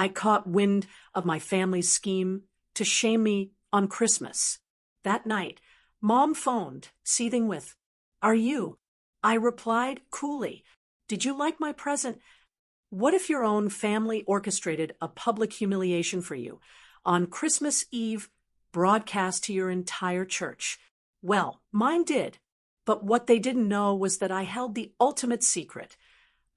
I caught wind of my family's scheme to shame me on Christmas. That night, Mom phoned, seething with, "Are you?" I replied coolly, "Did you like my present?" What if your own family orchestrated a public humiliation for you on Christmas Eve, broadcast to your entire church? Well, mine did. But what they didn't know was that I held the ultimate secret.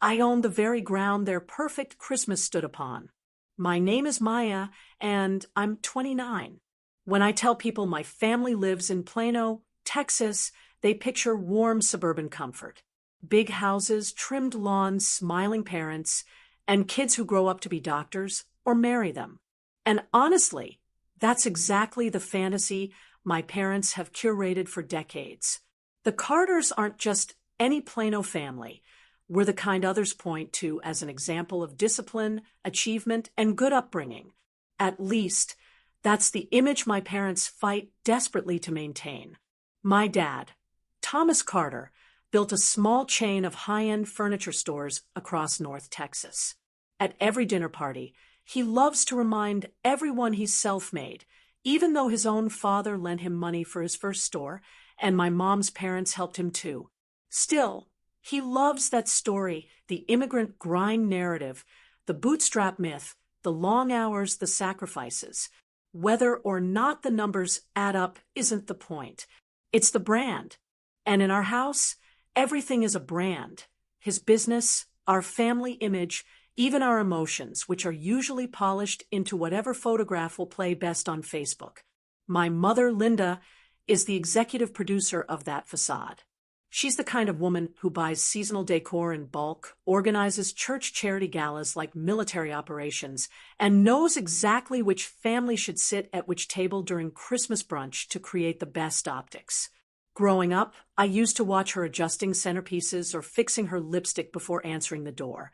I owned the very ground their perfect Christmas stood upon. My name is Maya, and I'm 29. When I tell people my family lives in Plano, Texas, they picture warm suburban comfort. Big houses, trimmed lawns, smiling parents, and kids who grow up to be doctors or marry them. And honestly, that's exactly the fantasy my parents have curated for decades. The Carters aren't just any Plano family. We're the kind others point to as an example of discipline, achievement, and good upbringing. At least, that's the image my parents fight desperately to maintain. My dad, Thomas Carter, built a small chain of high-end furniture stores across North Texas. At every dinner party, he loves to remind everyone he's self-made, even though his own father lent him money for his first store, and my mom's parents helped him too. Still, he loves that story, the immigrant grind narrative, the bootstrap myth, the long hours, the sacrifices. Whether or not the numbers add up isn't the point. It's the brand. And in our house, everything is a brand. His business, our family image, even our emotions, which are usually polished into whatever photograph will play best on Facebook. My mother, Linda, is the executive producer of that facade. She's the kind of woman who buys seasonal decor in bulk, organizes church charity galas like military operations, and knows exactly which family should sit at which table during Christmas brunch to create the best optics. Growing up, I used to watch her adjusting centerpieces or fixing her lipstick before answering the door,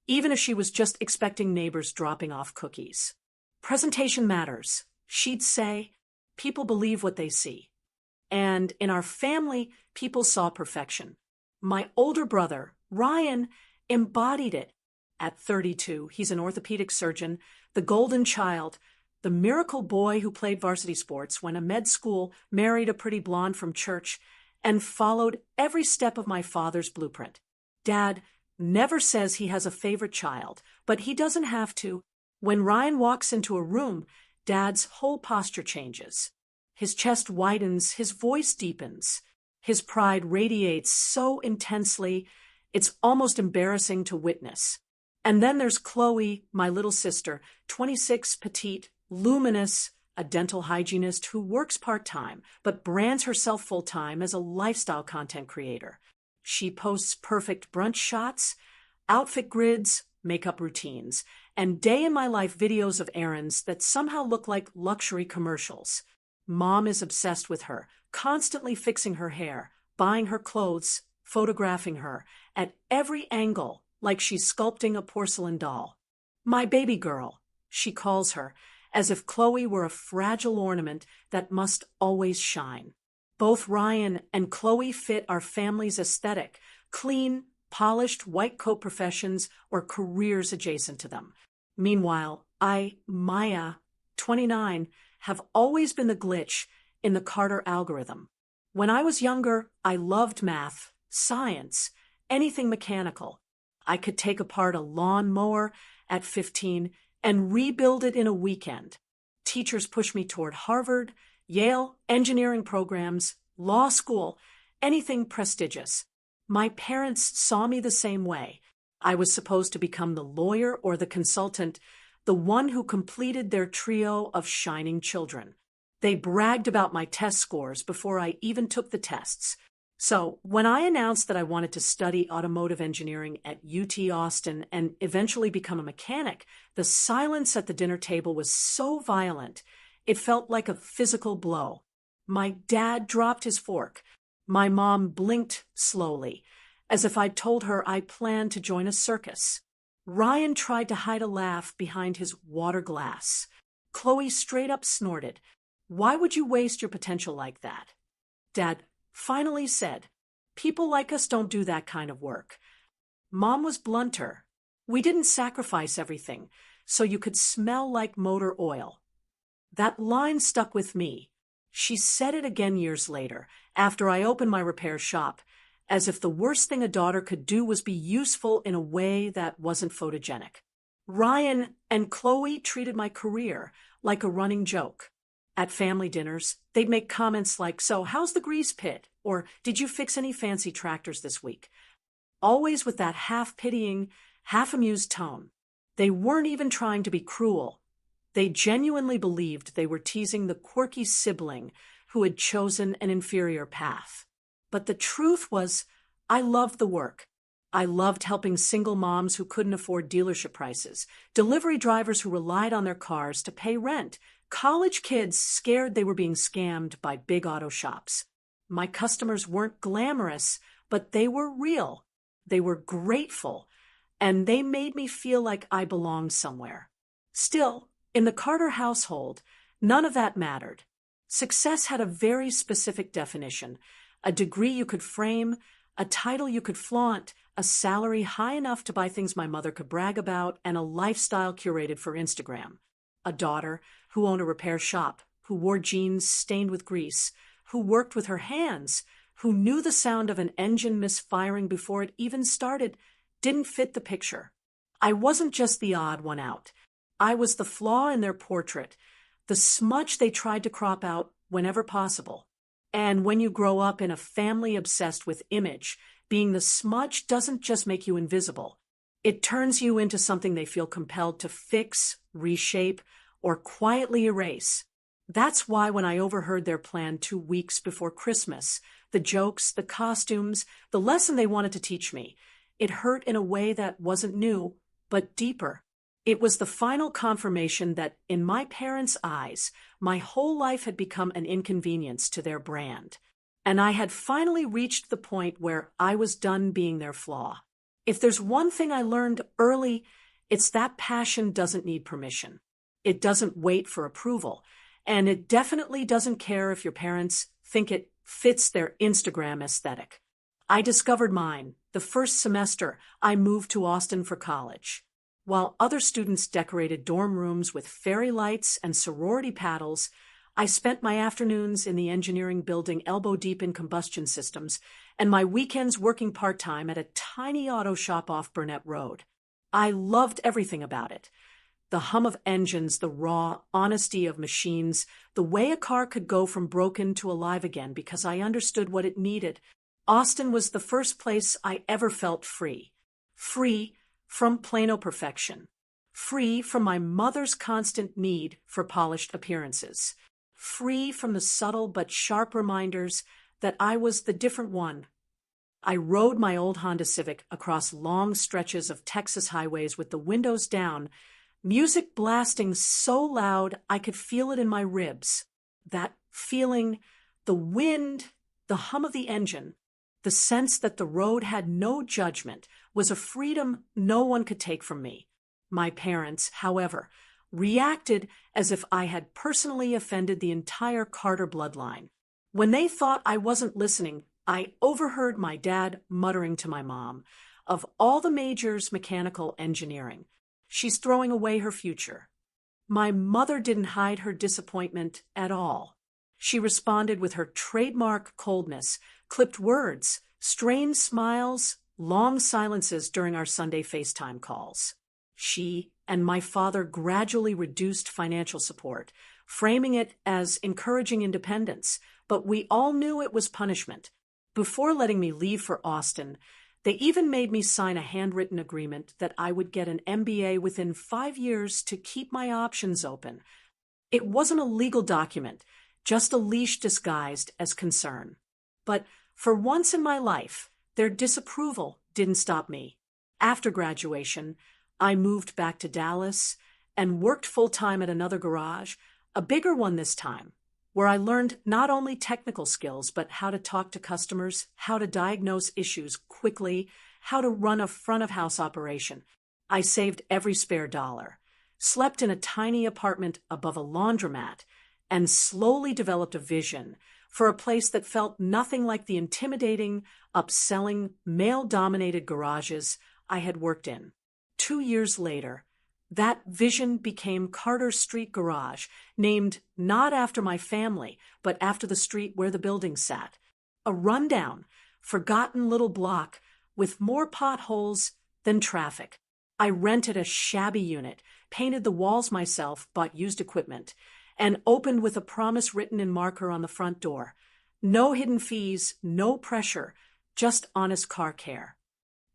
even if she was just expecting neighbors dropping off cookies. Presentation matters, she'd say. People believe what they see. And in our family, people saw perfection. My older brother, Ryan, embodied it. At 32, he's an orthopedic surgeon, the golden child, the miracle boy who played varsity sports, went to med school, married a pretty blonde from church, and followed every step of my father's blueprint. Dad never says he has a favorite child, but he doesn't have to. When Ryan walks into a room, Dad's whole posture changes. His chest widens, his voice deepens. His pride radiates so intensely, it's almost embarrassing to witness. And then there's Chloe, my little sister, 26, petite, luminous, a dental hygienist who works part-time, but brands herself full-time as a lifestyle content creator. She posts perfect brunch shots, outfit grids, makeup routines, and day-in-my-life videos of errands that somehow look like luxury commercials. Mom is obsessed with her, constantly fixing her hair, buying her clothes, photographing her, at every angle, like she's sculpting a porcelain doll. My baby girl, she calls her, as if Chloe were a fragile ornament that must always shine. Both Ryan and Chloe fit our family's aesthetic, clean, polished white coat professions or careers adjacent to them. Meanwhile, I, Maya, 29, have always been the glitch in the Carter algorithm. When I was younger, I loved math, science, anything mechanical. I could take apart a lawn mower at 15 and rebuild it in a weekend. Teachers pushed me toward Harvard, Yale, engineering programs, law school, anything prestigious. My parents saw me the same way. I was supposed to become the lawyer or the consultant, the one who completed their trio of shining children. They bragged about my test scores before I even took the tests. So when I announced that I wanted to study automotive engineering at UT Austin and eventually become a mechanic, the silence at the dinner table was so violent, it felt like a physical blow. My dad dropped his fork. My mom blinked slowly, as if I'd told her I planned to join a circus. Ryan tried to hide a laugh behind his water glass. Chloe straight up snorted. "Why would you waste your potential like that?" Dad finally said, "People like us don't do that kind of work." Mom was blunter. "We didn't sacrifice everything. so you could smell like motor oil. That line stuck with me. She said it again years later, after I opened my repair shop, as if the worst thing a daughter could do was be useful in a way that wasn't photogenic. Ryan and Chloe treated my career like a running joke. At family dinners, they'd make comments like, "So, how's the grease pit?" Or, "Did you fix any fancy tractors this week?" Always with that half-pitying, half-amused tone. They weren't even trying to be cruel. They genuinely believed they were teasing the quirky sibling who had chosen an inferior path. But the truth was, I loved the work. I loved helping single moms who couldn't afford dealership prices, delivery drivers who relied on their cars to pay rent, college kids scared they were being scammed by big auto shops. My customers weren't glamorous, but they were real. They were grateful, and they made me feel like I belonged somewhere. Still, in the Carter household, none of that mattered. Success had a very specific definition: a degree you could frame, a title you could flaunt, a salary high enough to buy things my mother could brag about, and a lifestyle curated for Instagram. A daughter who owned a repair shop, who wore jeans stained with grease, who worked with her hands, who knew the sound of an engine misfiring before it even started, didn't fit the picture. I wasn't just the odd one out. I was the flaw in their portrait, the smudge they tried to crop out whenever possible. And when you grow up in a family obsessed with image, being the smudge doesn't just make you invisible. It turns you into something they feel compelled to fix, reshape, or quietly erase. That's why when I overheard their plan 2 weeks before Christmas, the jokes, the costumes, the lesson they wanted to teach me, it hurt in a way that wasn't new, but deeper. It was the final confirmation that, in my parents' eyes, my whole life had become an inconvenience to their brand. And I had finally reached the point where I was done being their flaw. If there's one thing I learned early, it's that passion doesn't need permission. It doesn't wait for approval. And it definitely doesn't care if your parents think it fits their Instagram aesthetic. I discovered mine. The first semester, I moved to Austin for college. While other students decorated dorm rooms with fairy lights and sorority paddles, I spent my afternoons in the engineering building elbow-deep in combustion systems, and my weekends working part-time at a tiny auto shop off Burnett Road. I loved everything about it. The hum of engines, the raw honesty of machines, the way a car could go from broken to alive again because I understood what it needed. Austin was the first place I ever felt free. Free from Plano perfection. Free from my mother's constant need for polished appearances. Free from the subtle but sharp reminders that I was the different one. I rode my old Honda Civic across long stretches of Texas highways with the windows down, music blasting so loud I could feel it in my ribs. That feeling, the wind, the hum of the engine, the sense that the road had no judgment, was a freedom no one could take from me. My parents, however, reacted as if I had personally offended the entire Carter bloodline. When they thought I wasn't listening, I overheard my dad muttering to my mom, "Of all the majors, mechanical engineering. She's throwing away her future." My mother didn't hide her disappointment at all. She responded with her trademark coldness, clipped words, strained smiles, long silences during our Sunday FaceTime calls. She and my father gradually reduced financial support, framing it as encouraging independence, but we all knew it was punishment. Before letting me leave for Austin, they even made me sign a handwritten agreement that I would get an MBA within 5 years to keep my options open. It wasn't a legal document, just a leash disguised as concern. But for once in my life, their disapproval didn't stop me. After graduation, I moved back to Dallas and worked full-time at another garage, a bigger one this time, where I learned not only technical skills, but how to talk to customers, how to diagnose issues quickly, how to run a front-of-house operation. I saved every spare dollar, slept in a tiny apartment above a laundromat, and slowly developed a vision for a place that felt nothing like the intimidating, upselling, male-dominated garages I had worked in. 2 years later, That vision became Carter Street Garage, named not after my family, but after the street where the building sat. A rundown, forgotten little block with more potholes than traffic. I rented a shabby unit, painted the walls myself, bought used equipment, and opened with a promise written in marker on the front door. No hidden fees, no pressure, just honest car care.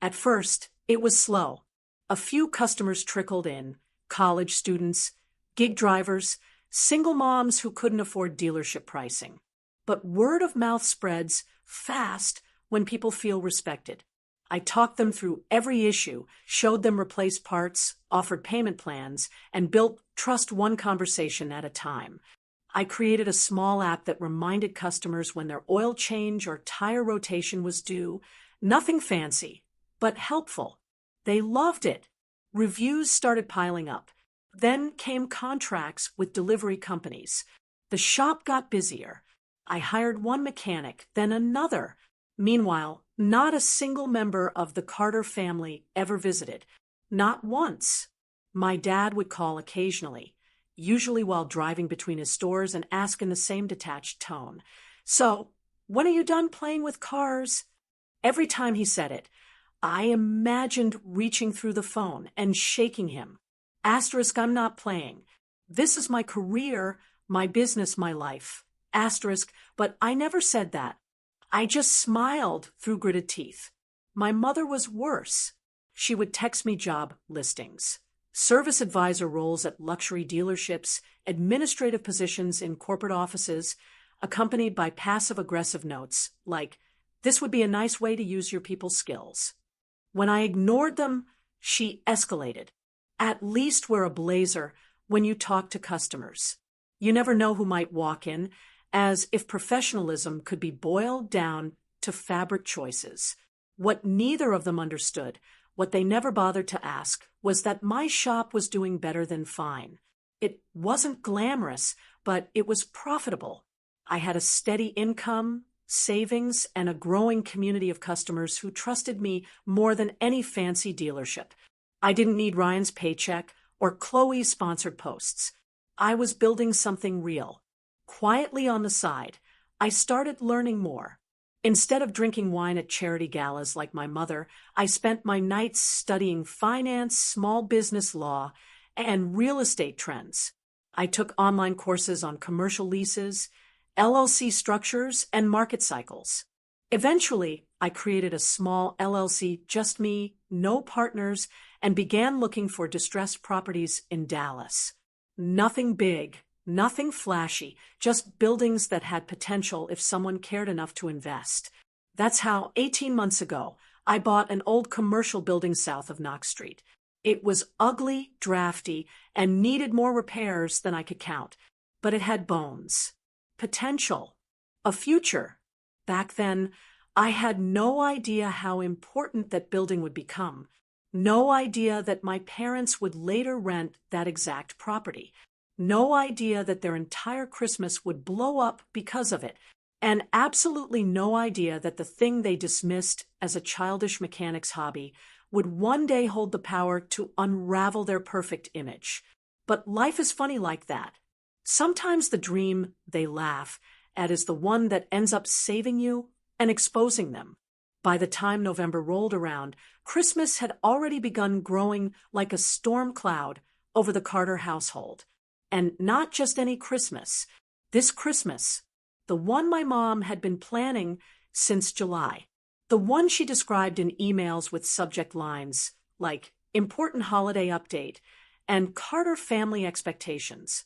At first, it was slow. A few customers trickled in, college students, gig drivers, single moms who couldn't afford dealership pricing. But word of mouth spreads fast when people feel respected. I talked them through every issue, showed them replaced parts, offered payment plans, and built trust one conversation at a time. I created a small app that reminded customers when their oil change or tire rotation was due. Nothing fancy, but helpful. They loved it. Reviews started piling up. Then came contracts with delivery companies. The shop got busier. I hired one mechanic, then another. Meanwhile, not a single member of the Carter family ever visited. Not once. My dad would call occasionally, usually while driving between his stores, and ask in the same detached tone, "So, when are you done playing with cars?" Every time he said it, I imagined reaching through the phone and shaking him. Asterisk, I'm not playing. This is my career, my business, my life. Asterisk, but I never said that. I just smiled through gritted teeth. My mother was worse. She would text me job listings, service advisor roles at luxury dealerships, administrative positions in corporate offices, accompanied by passive-aggressive notes like, "This would be a nice way to use your people's skills." When I ignored them, she escalated. "At least wear a blazer when you talk to customers. You never know who might walk in," as if professionalism could be boiled down to fabric choices. What neither of them understood, what they never bothered to ask, was that my shop was doing better than fine. It wasn't glamorous, but it was profitable. I had a steady income, savings, and a growing community of customers who trusted me more than any fancy dealership. I didn't need Ryan's paycheck or Chloe's sponsored posts. I was building something real. Quietly on the side, I started learning more. Instead of drinking wine at charity galas like my mother, I spent my nights studying finance, small business law, and real estate trends. I took online courses on commercial leases, LLC structures, and market cycles. Eventually, I created a small LLC, just me, no partners, and began looking for distressed properties in Dallas. Nothing big. Nothing flashy, just buildings that had potential if someone cared enough to invest. That's how, 18 months ago, I bought an old commercial building south of Knox Street. It was ugly, drafty, and needed more repairs than I could count. But it had bones. Potential. A future. Back then, I had no idea how important that building would become. No idea that my parents would later rent that exact property. No idea that their entire Christmas would blow up because of it, and absolutely no idea that the thing they dismissed as a childish mechanic's hobby would one day hold the power to unravel their perfect image. But life is funny like that. Sometimes the dream they laugh at is the one that ends up saving you and exposing them. By the time November rolled around, Christmas had already begun growing like a storm cloud over the Carter household. And not just any Christmas. This Christmas, the one my mom had been planning since July. The one she described in emails with subject lines like "important holiday update" and "Carter family expectations."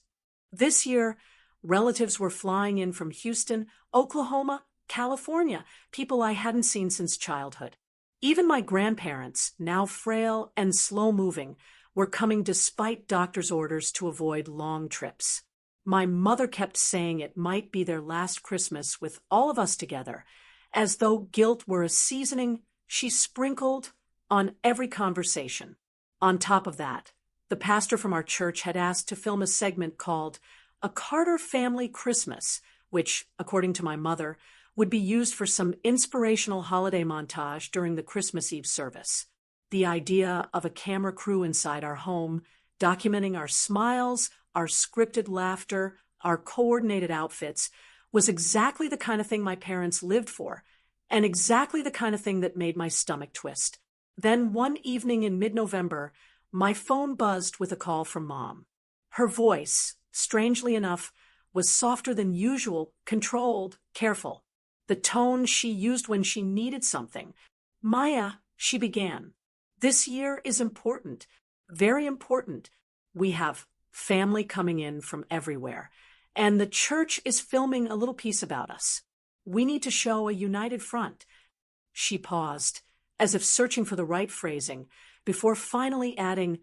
This year, relatives were flying in from Houston, Oklahoma, California, people I hadn't seen since childhood. Even my grandparents, now frail and slow-moving, were coming despite doctor's orders to avoid long trips. My mother kept saying it might be their last Christmas with all of us together, as though guilt were a seasoning she sprinkled on every conversation. On top of that, the pastor from our church had asked to film a segment called "A Carter Family Christmas," which, according to my mother, would be used for some inspirational holiday montage during the Christmas Eve service. The idea of a camera crew inside our home documenting our smiles, our scripted laughter, our coordinated outfits, was exactly the kind of thing my parents lived for, and exactly the kind of thing that made my stomach twist. Then one evening in mid-November, my phone buzzed with a call from Mom. Her voice, strangely enough, was softer than usual, controlled, careful. The tone she used when she needed something. "Maya," she began, "this year is important, very important. We have family coming in from everywhere, and the church is filming a little piece about us. We need to show a united front." She paused, as if searching for the right phrasing, before finally adding,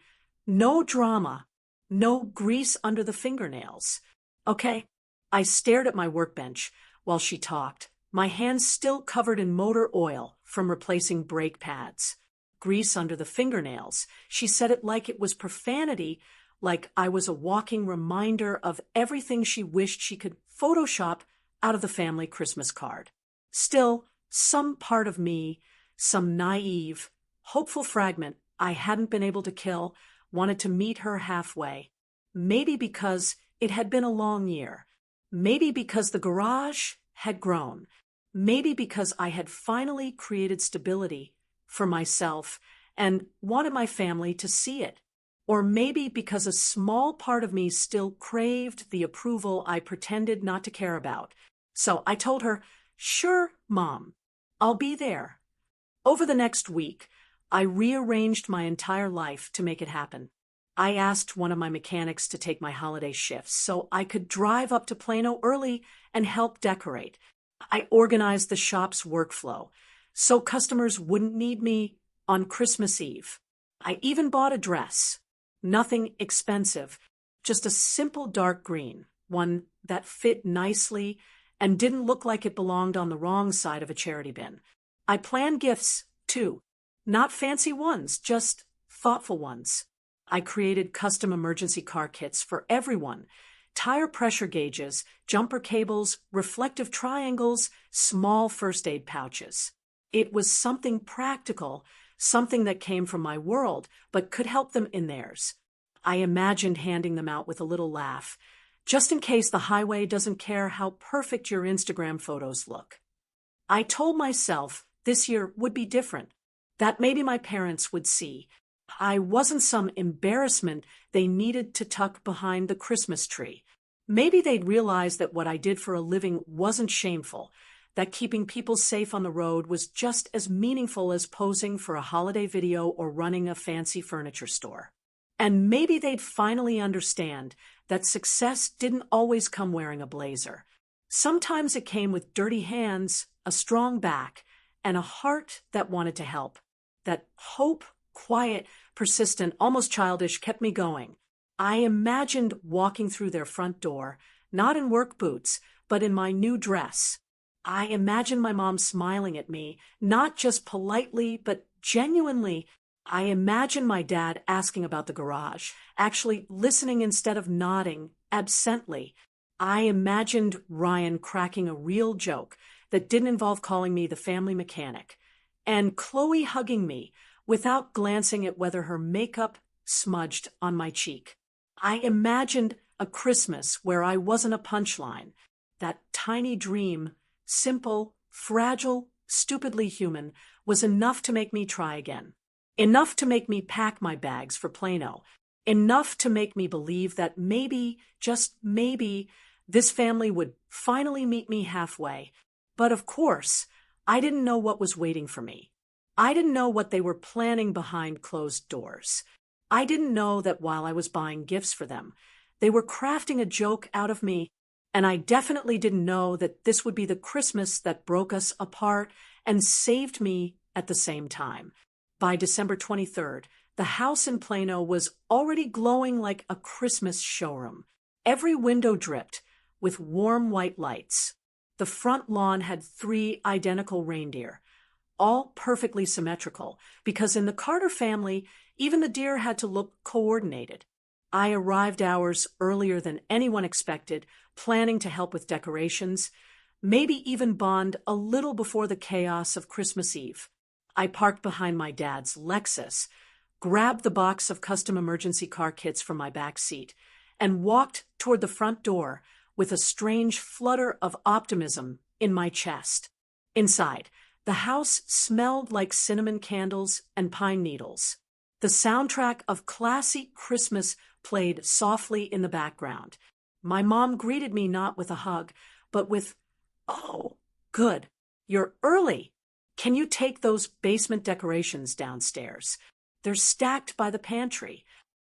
"No drama, no grease under the fingernails." "Okay." I stared at my workbench while she talked, my hands still covered in motor oil from replacing brake pads. Grease under the fingernails. She said it like it was profanity, like I was a walking reminder of everything she wished she could Photoshop out of the family Christmas card. Still, some part of me, some naive, hopeful fragment I hadn't been able to kill, wanted to meet her halfway. Maybe because it had been a long year. Maybe because the garage had grown. Maybe because I had finally created stability for myself and wanted my family to see it. Or maybe because a small part of me still craved the approval I pretended not to care about. So I told her, "Sure, Mom, I'll be there." Over the next week, I rearranged my entire life to make it happen. I asked one of my mechanics to take my holiday shifts so I could drive up to Plano early and help decorate. I organized the shop's workflow so customers wouldn't need me on Christmas Eve. I even bought a dress. Nothing expensive, just a simple dark green, one that fit nicely and didn't look like it belonged on the wrong side of a charity bin. I planned gifts, too. Not fancy ones, just thoughtful ones. I created custom emergency car kits for everyone. Tire pressure gauges, jumper cables, reflective triangles, small first aid pouches. It was something practical, something that came from my world, but could help them in theirs. I imagined handing them out with a little laugh, just in case the highway doesn't care how perfect your Instagram photos look. I told myself this year would be different, that maybe my parents would see I wasn't some embarrassment they needed to tuck behind the Christmas tree. Maybe they'd realize that what I did for a living wasn't shameful, that keeping people safe on the road was just as meaningful as posing for a holiday video or running a fancy furniture store. And maybe they'd finally understand that success didn't always come wearing a blazer. Sometimes it came with dirty hands, a strong back, and a heart that wanted to help. That hope, quiet, persistent, almost childish, kept me going. I imagined walking through their front door, not in work boots, but in my new dress. I imagined my mom smiling at me, not just politely, but genuinely. I imagined my dad asking about the garage, actually listening instead of nodding, absently. I imagined Ryan cracking a real joke that didn't involve calling me the family mechanic, and Chloe hugging me, without glancing at whether her makeup smudged on my cheek. I imagined a Christmas where I wasn't a punchline. That tiny dream, simple, fragile, stupidly human, was enough to make me try again. Enough to make me pack my bags for Plano. Enough to make me believe that maybe, just maybe, this family would finally meet me halfway. But of course, I didn't know what was waiting for me. I didn't know what they were planning behind closed doors. I didn't know that while I was buying gifts for them, they were crafting a joke out of me, and I definitely didn't know that this would be the Christmas that broke us apart and saved me at the same time. By December 23rd, the house in Plano was already glowing like a Christmas showroom. Every window dripped with warm white lights. The front lawn had 3 identical reindeer, all perfectly symmetrical, because in the Carter family, even the deer had to look coordinated. I arrived hours earlier than anyone expected, planning to help with decorations, maybe even bond a little before the chaos of Christmas Eve. I parked behind my dad's Lexus, grabbed the box of custom emergency car kits from my back seat, and walked toward the front door with a strange flutter of optimism in my chest. Inside, the house smelled like cinnamon candles and pine needles. The soundtrack of classy Christmas played softly in the background. My mom greeted me not with a hug, but with, "Oh, good. You're early. Can you take those basement decorations downstairs? They're stacked by the pantry."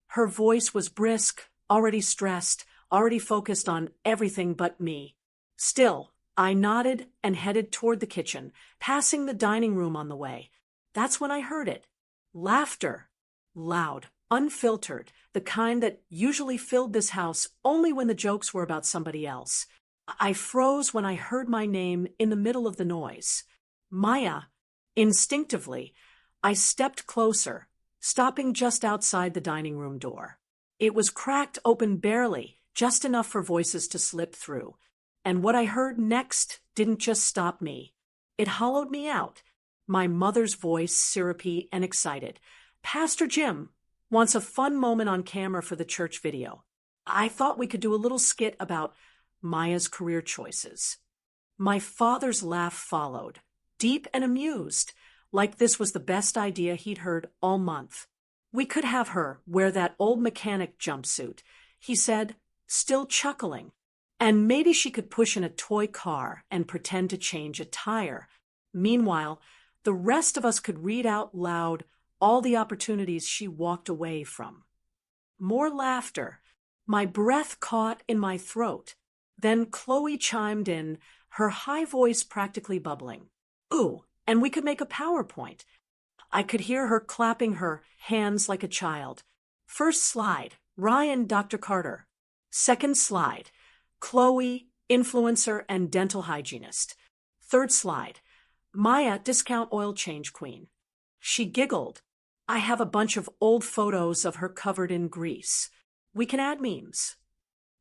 Her voice was brisk, already stressed, already focused on everything but me. Still, I nodded and headed toward the kitchen, passing the dining room on the way. That's when I heard it. Laughter. Loud, unfiltered, the kind that usually filled this house only when the jokes were about somebody else. I froze when I heard my name in the middle of the noise. Maya. Instinctively, I stepped closer, stopping just outside the dining room door. It was cracked open barely, just enough for voices to slip through. And what I heard next didn't just stop me. It hollowed me out. My mother's voice, syrupy and excited. "Pastor Jim wants a fun moment on camera for the church video. I thought we could do a little skit about Maya's career choices." My father's laugh followed, deep and amused, like this was the best idea he'd heard all month. "We could have her wear that old mechanic jumpsuit," he said, still chuckling. "And maybe she could push in a toy car and pretend to change a tire. Meanwhile, the rest of us could read out loud all the opportunities she walked away from." More laughter. My breath caught in my throat. Then Chloe chimed in, her high voice practically bubbling. "Ooh, and we could make a PowerPoint." I could hear her clapping her hands like a child. "First slide, Ryan, Dr. Carter. Second slide, Chloe, influencer and dental hygienist. Third slide, Maya, discount oil change queen." She giggled. "I have a bunch of old photos of her covered in grease. We can add memes."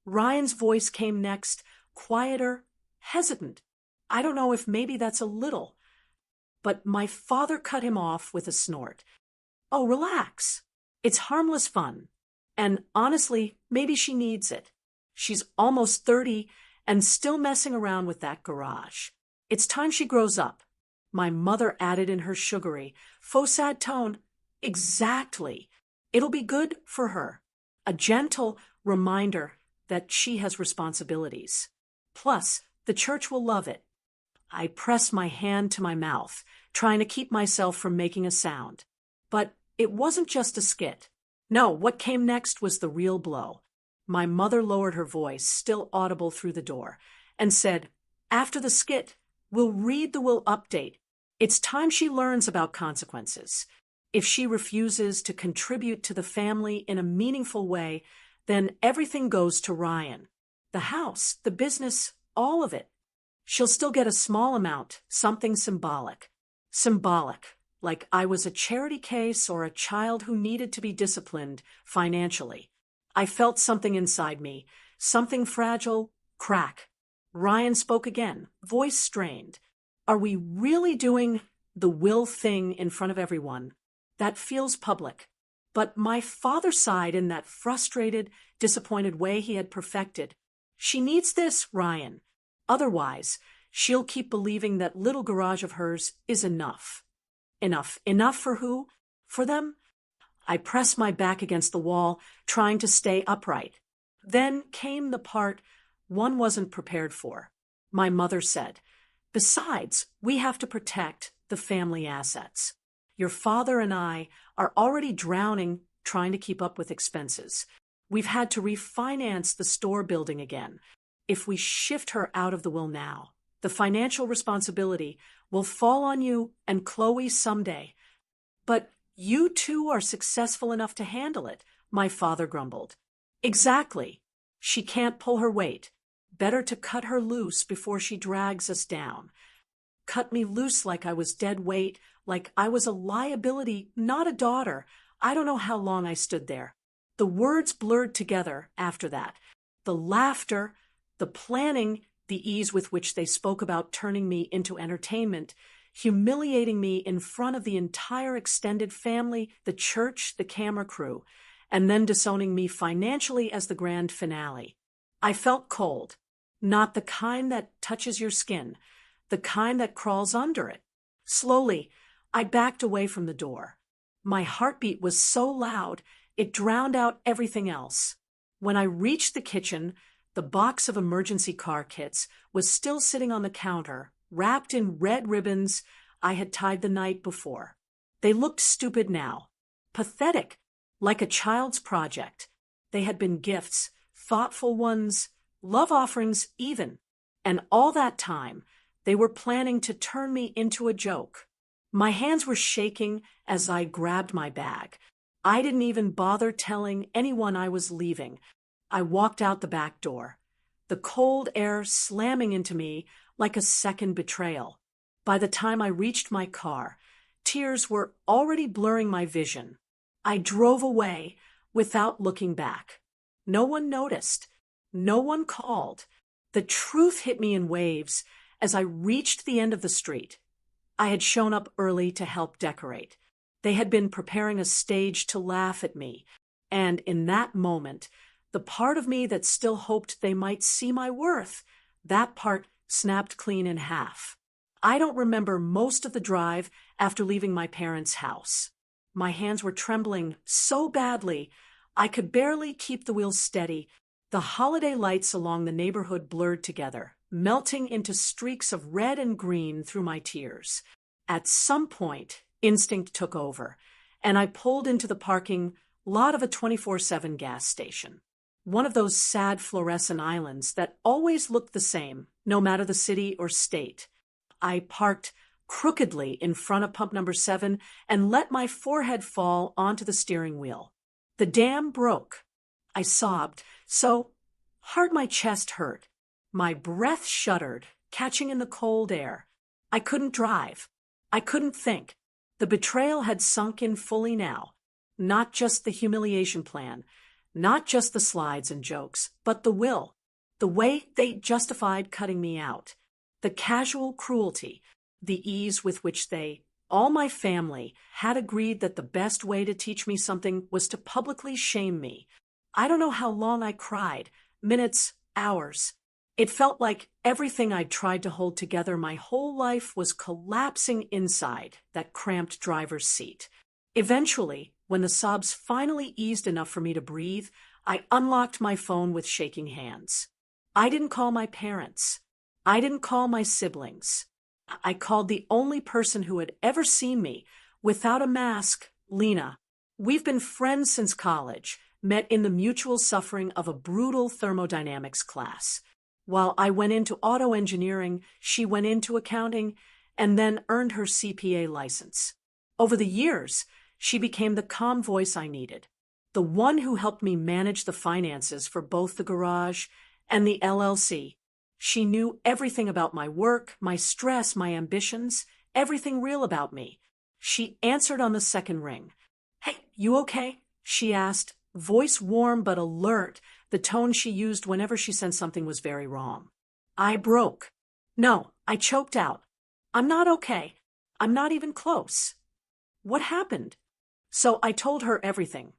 Ryan's voice came next, quieter, hesitant. I don't know if maybe that's a little. But my father cut him off with a snort. "Oh, relax. It's harmless fun. And honestly, maybe she needs it. She's almost 30 and still messing around with that garage. It's time she grows up." My mother added in her sugary, faux sad tone, "Exactly. It'll be good for her. A gentle reminder that she has responsibilities. Plus, the church will love it." I pressed my hand to my mouth, trying to keep myself from making a sound. But it wasn't just a skit. No, what came next was the real blow. My mother lowered her voice, still audible through the door, and said, "After the skit, we'll read the will update. It's time she learns about consequences. If she refuses to contribute to the family in a meaningful way, then everything goes to Ryan. The house, the business, all of it. She'll still get a small amount, something symbolic. Symbolic, like I was a charity case or a child who needed to be disciplined financially." I felt something inside me, something fragile, crack. Ryan spoke again, voice strained. "Are we really doing the will thing in front of everyone? That feels public." But my father sighed in that frustrated, disappointed way he had perfected. "She needs this, Ryan. Otherwise, she'll keep believing that little garage of hers is enough." Enough. Enough for who? For them? I pressed my back against the wall, trying to stay upright. Then came the part one wasn't prepared for. My mother said, "Besides, we have to protect the family assets. Your father and I are already drowning trying to keep up with expenses. We've had to refinance the store building again. If we shift her out of the will now, the financial responsibility will fall on you and Chloe someday. But you two are successful enough to handle it," my father grumbled. "Exactly. She can't pull her weight. Better to cut her loose before she drags us down." Cut me loose like I was dead weight, like I was a liability, not a daughter. I don't know how long I stood there. The words blurred together after that. The laughter, the planning, the ease with which they spoke about turning me into entertainment. humiliating me in front of the entire extended family, the church, the camera crew, and then disowning me financially as the grand finale. I felt cold, not the kind that touches your skin, the kind that crawls under it. Slowly, I backed away from the door. My heartbeat was so loud, it drowned out everything else. When I reached the kitchen, the box of emergency car kits was still sitting on the counter, wrapped in red ribbons I had tied the night before. They looked stupid now, pathetic, like a child's project. They had been gifts, thoughtful ones, love offerings even. And all that time, they were planning to turn me into a joke. My hands were shaking as I grabbed my bag. I didn't even bother telling anyone I was leaving. I walked out the back door, the cold air slamming into me like a second betrayal. By the time I reached my car, tears were already blurring my vision. I drove away without looking back. No one noticed. No one called. The truth hit me in waves as I reached the end of the street. I had shown up early to help decorate. They had been preparing a stage to laugh at me, and in that moment, the part of me that still hoped they might see my worth, that part snapped clean in half. I don't remember most of the drive after leaving my parents' house. My hands were trembling so badly, I could barely keep the wheels steady. The holiday lights along the neighborhood blurred together, melting into streaks of red and green through my tears. At some point, instinct took over, and I pulled into the parking lot of a 24/7 gas station. One of those sad fluorescent islands that always looked the same, no matter the city or state. I parked crookedly in front of pump number 7 and let my forehead fall onto the steering wheel. The dam broke. I sobbed so hard my chest hurt. My breath shuddered, catching in the cold air. I couldn't drive. I couldn't think. The betrayal had sunk in fully now. Not just the humiliation plan, not just the slides and jokes, but the will. The way they justified cutting me out. The casual cruelty, the ease with which they, all my family, had agreed that the best way to teach me something was to publicly shame me. I don't know how long I cried, minutes, hours. It felt like everything I'd tried to hold together my whole life was collapsing inside that cramped driver's seat. Eventually, when the sobs finally eased enough for me to breathe, I unlocked my phone with shaking hands. I didn't call my parents. I didn't call my siblings. I called the only person who had ever seen me without a mask, Lena. We've been friends since college, met in the mutual suffering of a brutal thermodynamics class. While I went into auto engineering, she went into accounting and then earned her CPA license. Over the years, she became the calm voice I needed, the one who helped me manage the finances for both the garage and the LLC. She knew everything about my work, my stress, my ambitions, everything real about me. She answered on the second ring. "Hey, you okay?" she asked, voice warm but alert, the tone she used whenever she sensed something was very wrong. I broke. No, I choked out. "I'm not okay. I'm not even close." What happened? So I told her everything.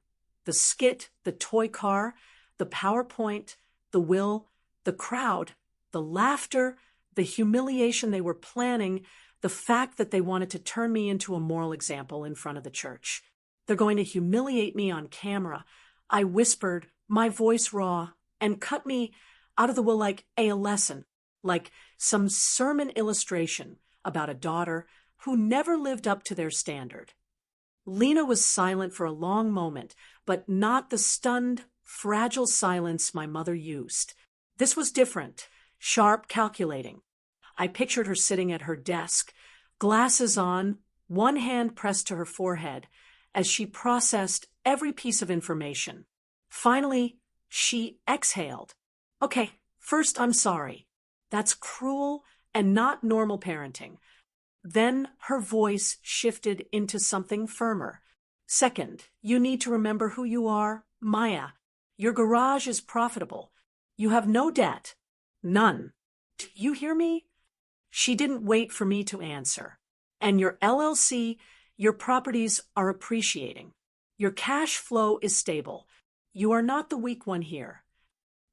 The skit, the toy car, the PowerPoint, the will, the crowd, the laughter, the humiliation they were planning, the fact that they wanted to turn me into a moral example in front of the church. They're going to humiliate me on camera. I whispered, my voice raw, and cut me out of the will like a lesson, like some sermon illustration about a daughter who never lived up to their standard. Lena was silent for a long moment, but not the stunned, fragile silence my mother used. This was different, sharp, calculating. I pictured her sitting at her desk, glasses on, one hand pressed to her forehead, as she processed every piece of information. Finally, she exhaled. "Okay, first, I'm sorry. That's cruel and not normal parenting." Then her voice shifted into something firmer. "Second, you need to remember who you are, Maya. Your garage is profitable. You have no debt. None. Do you hear me?" She didn't wait for me to answer. And your LLC, your properties are appreciating. Your cash flow is stable. You are not the weak one here.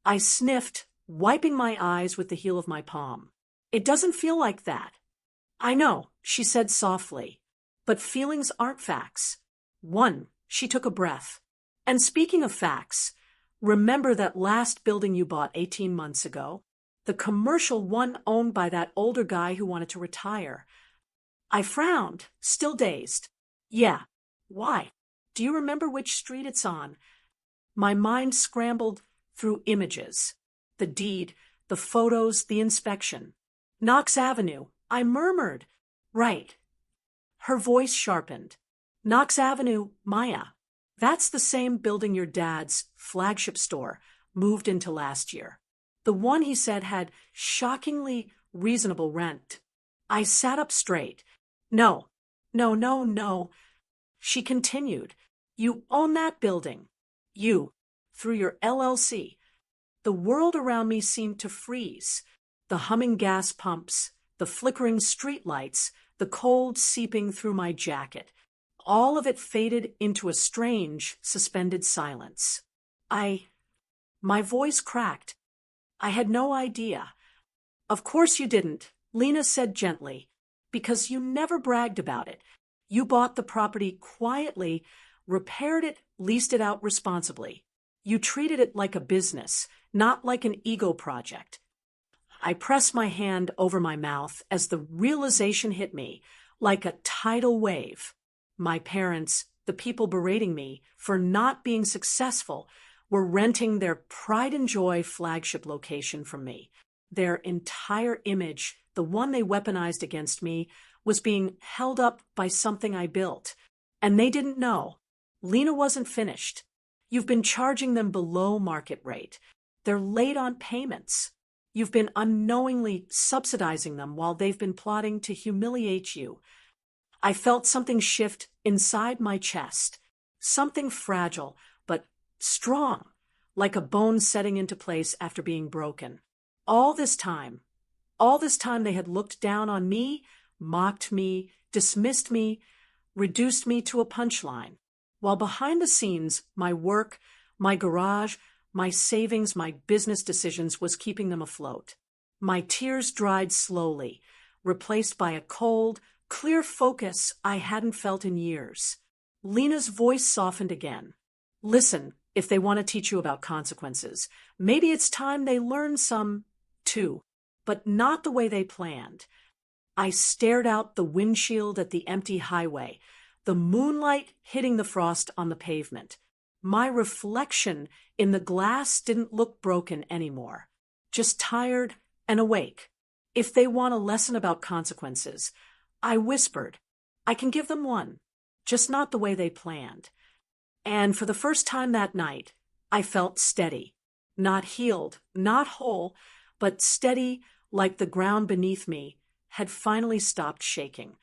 I sniffed, wiping my eyes with the heel of my palm. It doesn't feel like that. I know, she said softly. But feelings aren't facts. She took a breath. And speaking of facts, remember that last building you bought 18 months ago? The commercial one owned by that older guy who wanted to retire. I frowned, still dazed. Yeah. Why? Do you remember which street it's on? My mind scrambled through images. The deed, the photos, the inspection. Knox Avenue, I murmured. Right. Her voice sharpened. Knox Avenue, Maya. That's the same building your dad's flagship store moved into last year. The one he said had shockingly reasonable rent. I sat up straight. No. She continued. You own that building. You, through your LLC. The world around me seemed to freeze. The humming gas pumps, the flickering street lights, the cold seeping through my jacket. All of it faded into a strange, suspended silence. My voice cracked. I had no idea. Of course you didn't, Lena said gently, because you never bragged about it. You bought the property quietly, repaired it, leased it out responsibly. You treated it like a business, not like an ego project. I pressed my hand over my mouth as the realization hit me, like a tidal wave. My parents, the people berating me for not being successful, were renting their pride and joy flagship location from me. Their entire image, the one they weaponized against me, was being held up by something I built. And they didn't know. Lena wasn't finished. You've been charging them below market rate. They're late on payments. You've been unknowingly subsidizing them while they've been plotting to humiliate you. I felt something shift inside my chest. Something fragile, but strong, like a bone setting into place after being broken. All this time they had looked down on me, mocked me, dismissed me, reduced me to a punchline. While behind the scenes, my work, my garage, my savings, my business decisions was keeping them afloat. My tears dried slowly, replaced by a cold, clear focus I hadn't felt in years. Lena's voice softened again. Listen, if they want to teach you about consequences, maybe it's time they learn some, too, but not the way they planned. I stared out the windshield at the empty highway, the moonlight hitting the frost on the pavement. My reflection in the glass didn't look broken anymore, just tired and awake. If they want a lesson about consequences, I whispered, I can give them one, just not the way they planned. And for the first time that night, I felt steady, not healed, not whole, but steady like the ground beneath me had finally stopped shaking.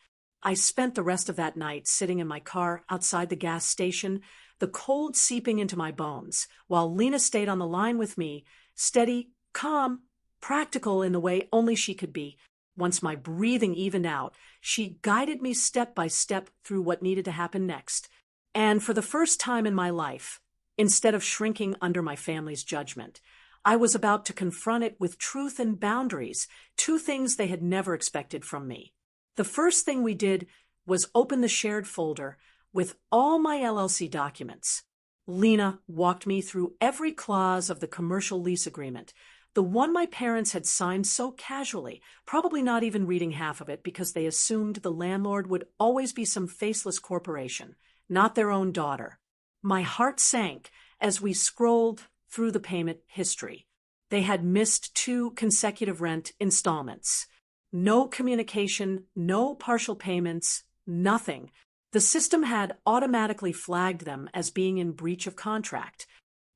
I spent the rest of that night sitting in my car outside the gas station, the cold seeping into my bones, while Lena stayed on the line with me, steady, calm, practical in the way only she could be. Once my breathing evened out, she guided me step by step through what needed to happen next. And for the first time in my life, instead of shrinking under my family's judgment, I was about to confront it with truth and boundaries, two things they had never expected from me. The first thing we did was open the shared folder with all my LLC documents. Lena walked me through every clause of the commercial lease agreement, the one my parents had signed so casually, probably not even reading half of it because they assumed the landlord would always be some faceless corporation, not their own daughter. My heart sank as we scrolled through the payment history. They had missed 2 consecutive rent installments. No communication, no partial payments, nothing. The system had automatically flagged them as being in breach of contract.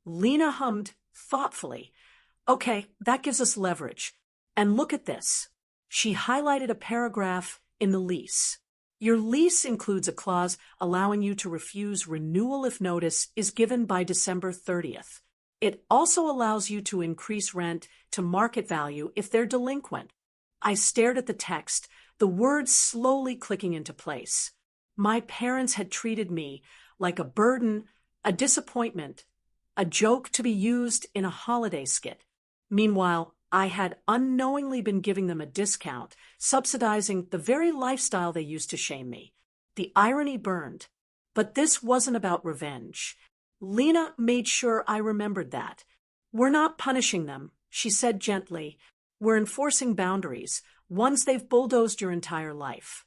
Lena hummed thoughtfully. Okay, that gives us leverage. And look at this. She highlighted a paragraph in the lease. Your lease includes a clause allowing you to refuse renewal if notice is given by December 30th. It also allows you to increase rent to market value if they're delinquent. I stared at the text, the words slowly clicking into place. My parents had treated me like a burden, a disappointment, a joke to be used in a holiday skit. Meanwhile, I had unknowingly been giving them a discount, subsidizing the very lifestyle they used to shame me. The irony burned. But this wasn't about revenge. Lena made sure I remembered that. We're not punishing them, she said gently. We're enforcing boundaries, ones they've bulldozed your entire life.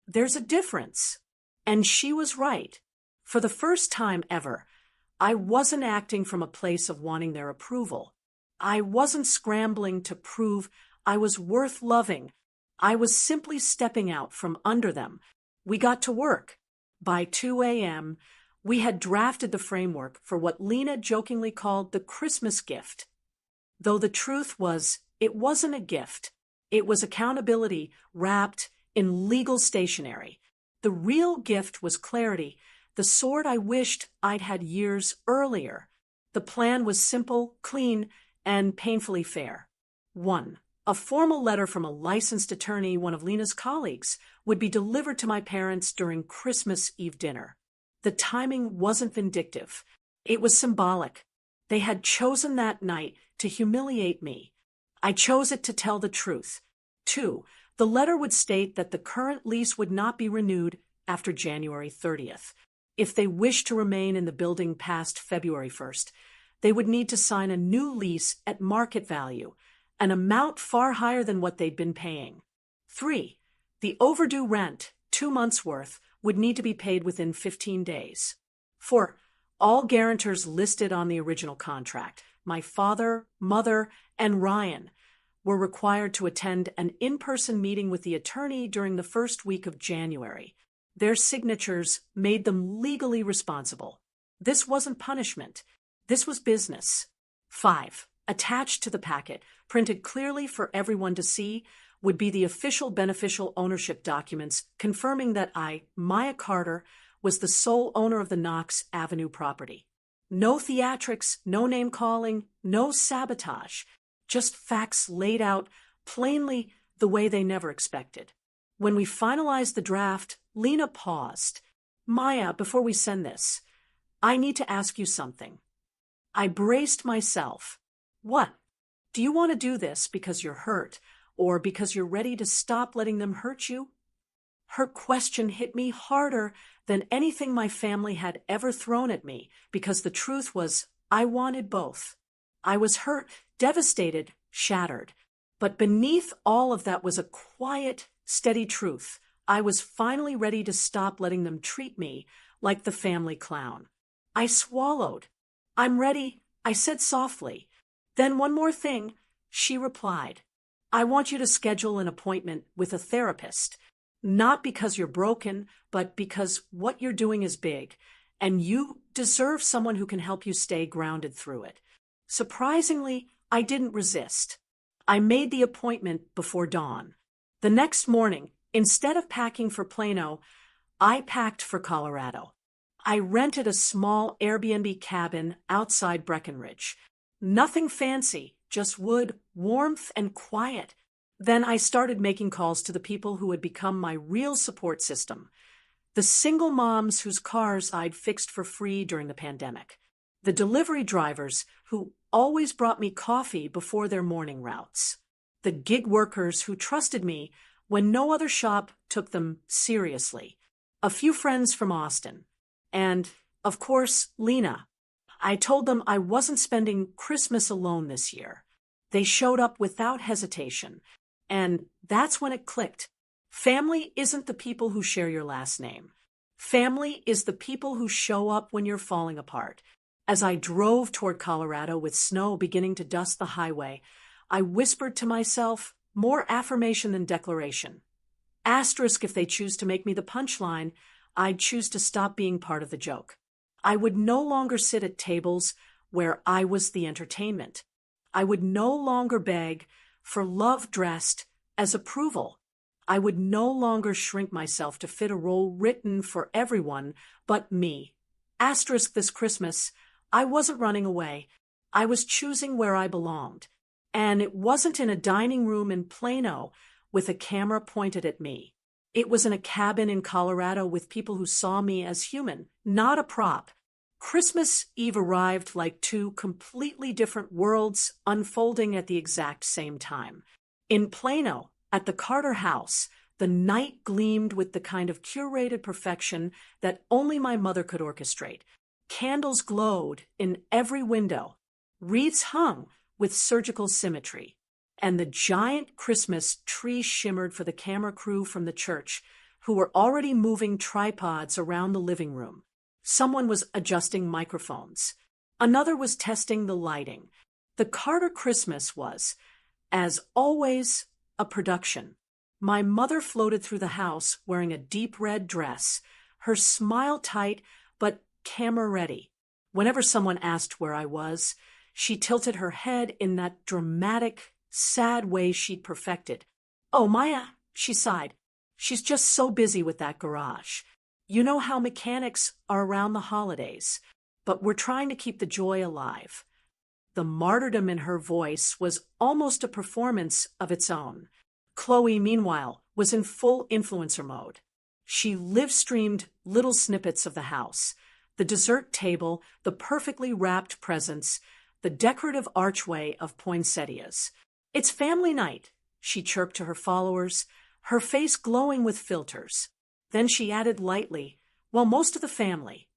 There's a difference. And she was right. For the first time ever, I wasn't acting from a place of wanting their approval. I wasn't scrambling to prove I was worth loving. I was simply stepping out from under them. We got to work. By 2 a.m., we had drafted the framework for what Lena jokingly called the Christmas gift. Though the truth was, it wasn't a gift. It was accountability wrapped in legal stationery. The real gift was clarity, the sword I wished I'd had years earlier. The plan was simple, clean, and painfully fair. 1. A formal letter from a licensed attorney, one of Lena's colleagues, would be delivered to my parents during Christmas Eve dinner. The timing wasn't vindictive. It was symbolic. They had chosen that night to humiliate me. I chose it to tell the truth. 2. The letter would state that the current lease would not be renewed after January 30th. If they wished to remain in the building past February 1st, they would need to sign a new lease at market value, an amount far higher than what they'd been paying. 3. The overdue rent, 2 months' worth, would need to be paid within 15 days. 4. All guarantors listed on the original contract, my father, mother, and Ryan, were required to attend an in-person meeting with the attorney during the first week of January. Their signatures made them legally responsible. This wasn't punishment. This was business. 5. Attached to the packet, printed clearly for everyone to see, would be the official beneficial ownership documents confirming that I, Maya Carter, was the sole owner of the Knox Avenue property. No theatrics, no name-calling, no sabotage. Just facts laid out plainly the way they never expected. When we finalized the draft, Lena paused. Maya, before we send this, I need to ask you something. I braced myself. What? Do you want to do this because you're hurt, or because you're ready to stop letting them hurt you? Her question hit me harder than anything my family had ever thrown at me, because the truth was, I wanted both. I was hurt, devastated, shattered. But beneath all of that was a quiet, steady truth. I was finally ready to stop letting them treat me like the family clown. I swallowed. I'm ready, I said softly. Then one more thing, she replied. I want you to schedule an appointment with a therapist. Not because you're broken, but because what you're doing is big, and you deserve someone who can help you stay grounded through it. Surprisingly, I didn't resist. I made the appointment before dawn. The next morning, instead of packing for Plano, I packed for Colorado. I rented a small Airbnb cabin outside Breckenridge. Nothing fancy, just wood, warmth, and quiet. Then I started making calls to the people who had become my real support system. The single moms whose cars I'd fixed for free during the pandemic. The delivery drivers who always brought me coffee before their morning routes. The gig workers who trusted me when no other shop took them seriously. A few friends from Austin. And, of course, Lena. I told them I wasn't spending Christmas alone this year. They showed up without hesitation. And that's when it clicked. Family isn't the people who share your last name. Family is the people who show up when you're falling apart. As I drove toward Colorado with snow beginning to dust the highway, I whispered to myself, more affirmation than declaration. Asterisk if they choose to make me the punchline, I'd choose to stop being part of the joke. I would no longer sit at tables where I was the entertainment. I would no longer beg for love dressed as approval. I would no longer shrink myself to fit a role written for everyone but me. Asterisk this Christmas, I wasn't running away. I was choosing where I belonged. And it wasn't in a dining room in Plano with a camera pointed at me. It was in a cabin in Colorado with people who saw me as human, not a prop. Christmas Eve arrived like two completely different worlds unfolding at the exact same time. In Plano, at the Carter house, the night gleamed with the kind of curated perfection that only my mother could orchestrate. Candles glowed in every window. Wreaths hung with surgical symmetry. And the giant Christmas tree shimmered for the camera crew from the church, who were already moving tripods around the living room. Someone was adjusting microphones. Another was testing the lighting. The Carter Christmas was, as always, a production. My mother floated through the house wearing a deep red dress, her smile tight but camera-ready. Whenever someone asked where I was, she tilted her head in that dramatic, sad way she'd perfected. "Oh, Maya," she sighed. "She's just so busy with that garage. You know how mechanics are around the holidays, but we're trying to keep the joy alive." The martyrdom in her voice was almost a performance of its own. Chloe, meanwhile, was in full influencer mode. She live-streamed little snippets of the house, the dessert table, the perfectly wrapped presents, the decorative archway of poinsettias. "It's family night," she chirped to her followers, her face glowing with filters. Then she added lightly, "Well, most of the family,"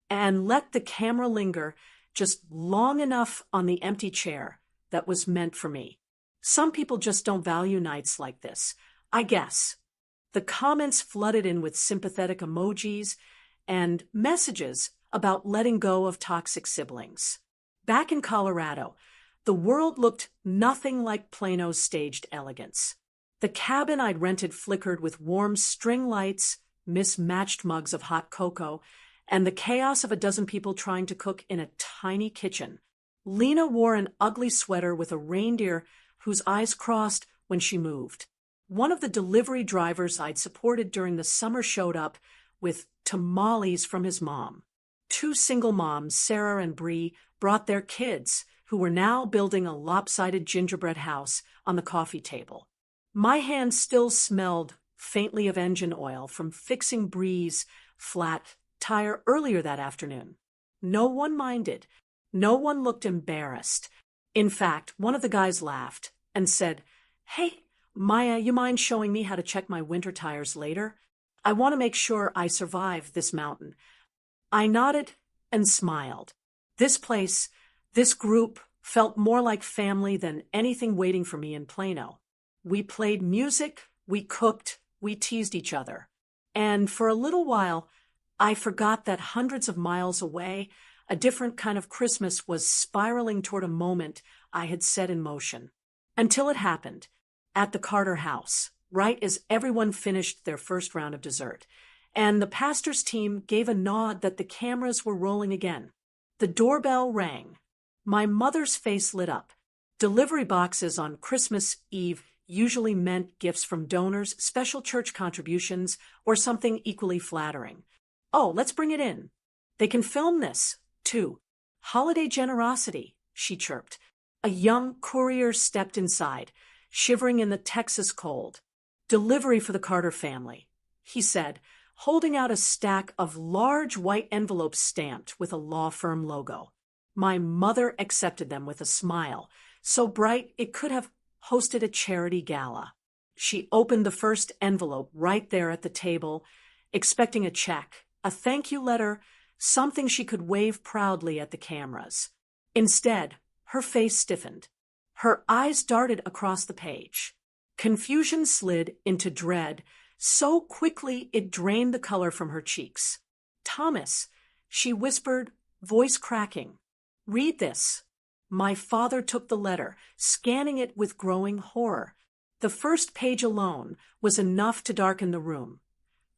and let the camera linger just long enough on the empty chair that was meant for me. Some people just don't value nights like this, I guess. The comments flooded in with sympathetic emojis and messages about letting go of toxic siblings. Back in Colorado, the world looked nothing like Plano's staged elegance. The cabin I'd rented flickered with warm string lights, mismatched mugs of hot cocoa, and the chaos of a dozen people trying to cook in a tiny kitchen. Lena wore an ugly sweater with a reindeer whose eyes crossed when she moved. One of the delivery drivers I'd supported during the summer showed up with tamales from his mom. Two single moms, Sarah and Bree, brought their kids, who were now building a lopsided gingerbread house on the coffee table. My hands still smelled faintly of engine oil from fixing Bree's flat tire earlier that afternoon. No one minded. No one looked embarrassed. In fact, one of the guys laughed and said, "Hey, Maya, you mind showing me how to check my winter tires later? I want to make sure I survive this mountain." I nodded and smiled. This place, this group, felt more like family than anything waiting for me in Plano. We played music, we cooked, we teased each other. And for a little while, I forgot that hundreds of miles away, a different kind of Christmas was spiraling toward a moment I had set in motion. Until it happened, at the Carter house, right as everyone finished their first round of dessert, and the pastor's team gave a nod that the cameras were rolling again. The doorbell rang. My mother's face lit up. Delivery boxes on Christmas Eve usually meant gifts from donors, special church contributions, or something equally flattering. "Oh, let's bring it in. They can film this, too. Holiday generosity," she chirped. A young courier stepped inside, shivering in the Texas cold. "Delivery for the Carter family," he said, holding out a stack of large white envelopes stamped with a law firm logo. My mother accepted them with a smile, so bright it could have hosted a charity gala. She opened the first envelope right there at the table, expecting a check, a thank you letter, something she could wave proudly at the cameras. Instead, her face stiffened. Her eyes darted across the page. Confusion slid into dread so quickly it drained the color from her cheeks. "Thomas," she whispered, voice cracking. "Read this." My father took the letter, scanning it with growing horror. The first page alone was enough to darken the room.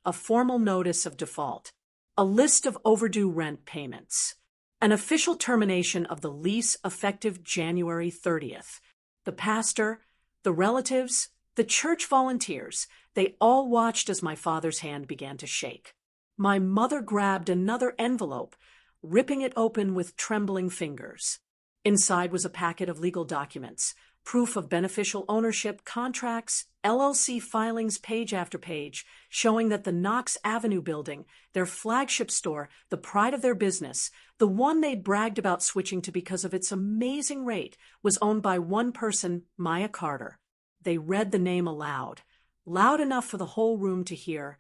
A formal notice of default, a list of overdue rent payments, an official termination of the lease effective January 30th. The pastor, the relatives, the church volunteers, they all watched as my father's hand began to shake. My mother grabbed another envelope, ripping it open with trembling fingers. Inside was a packet of legal documents, proof of beneficial ownership, contracts, LLC filings page after page, showing that the Knox Avenue building, their flagship store, the pride of their business, the one they'd bragged about switching to because of its amazing rate, was owned by one person, Maya Carter. They read the name aloud, loud enough for the whole room to hear,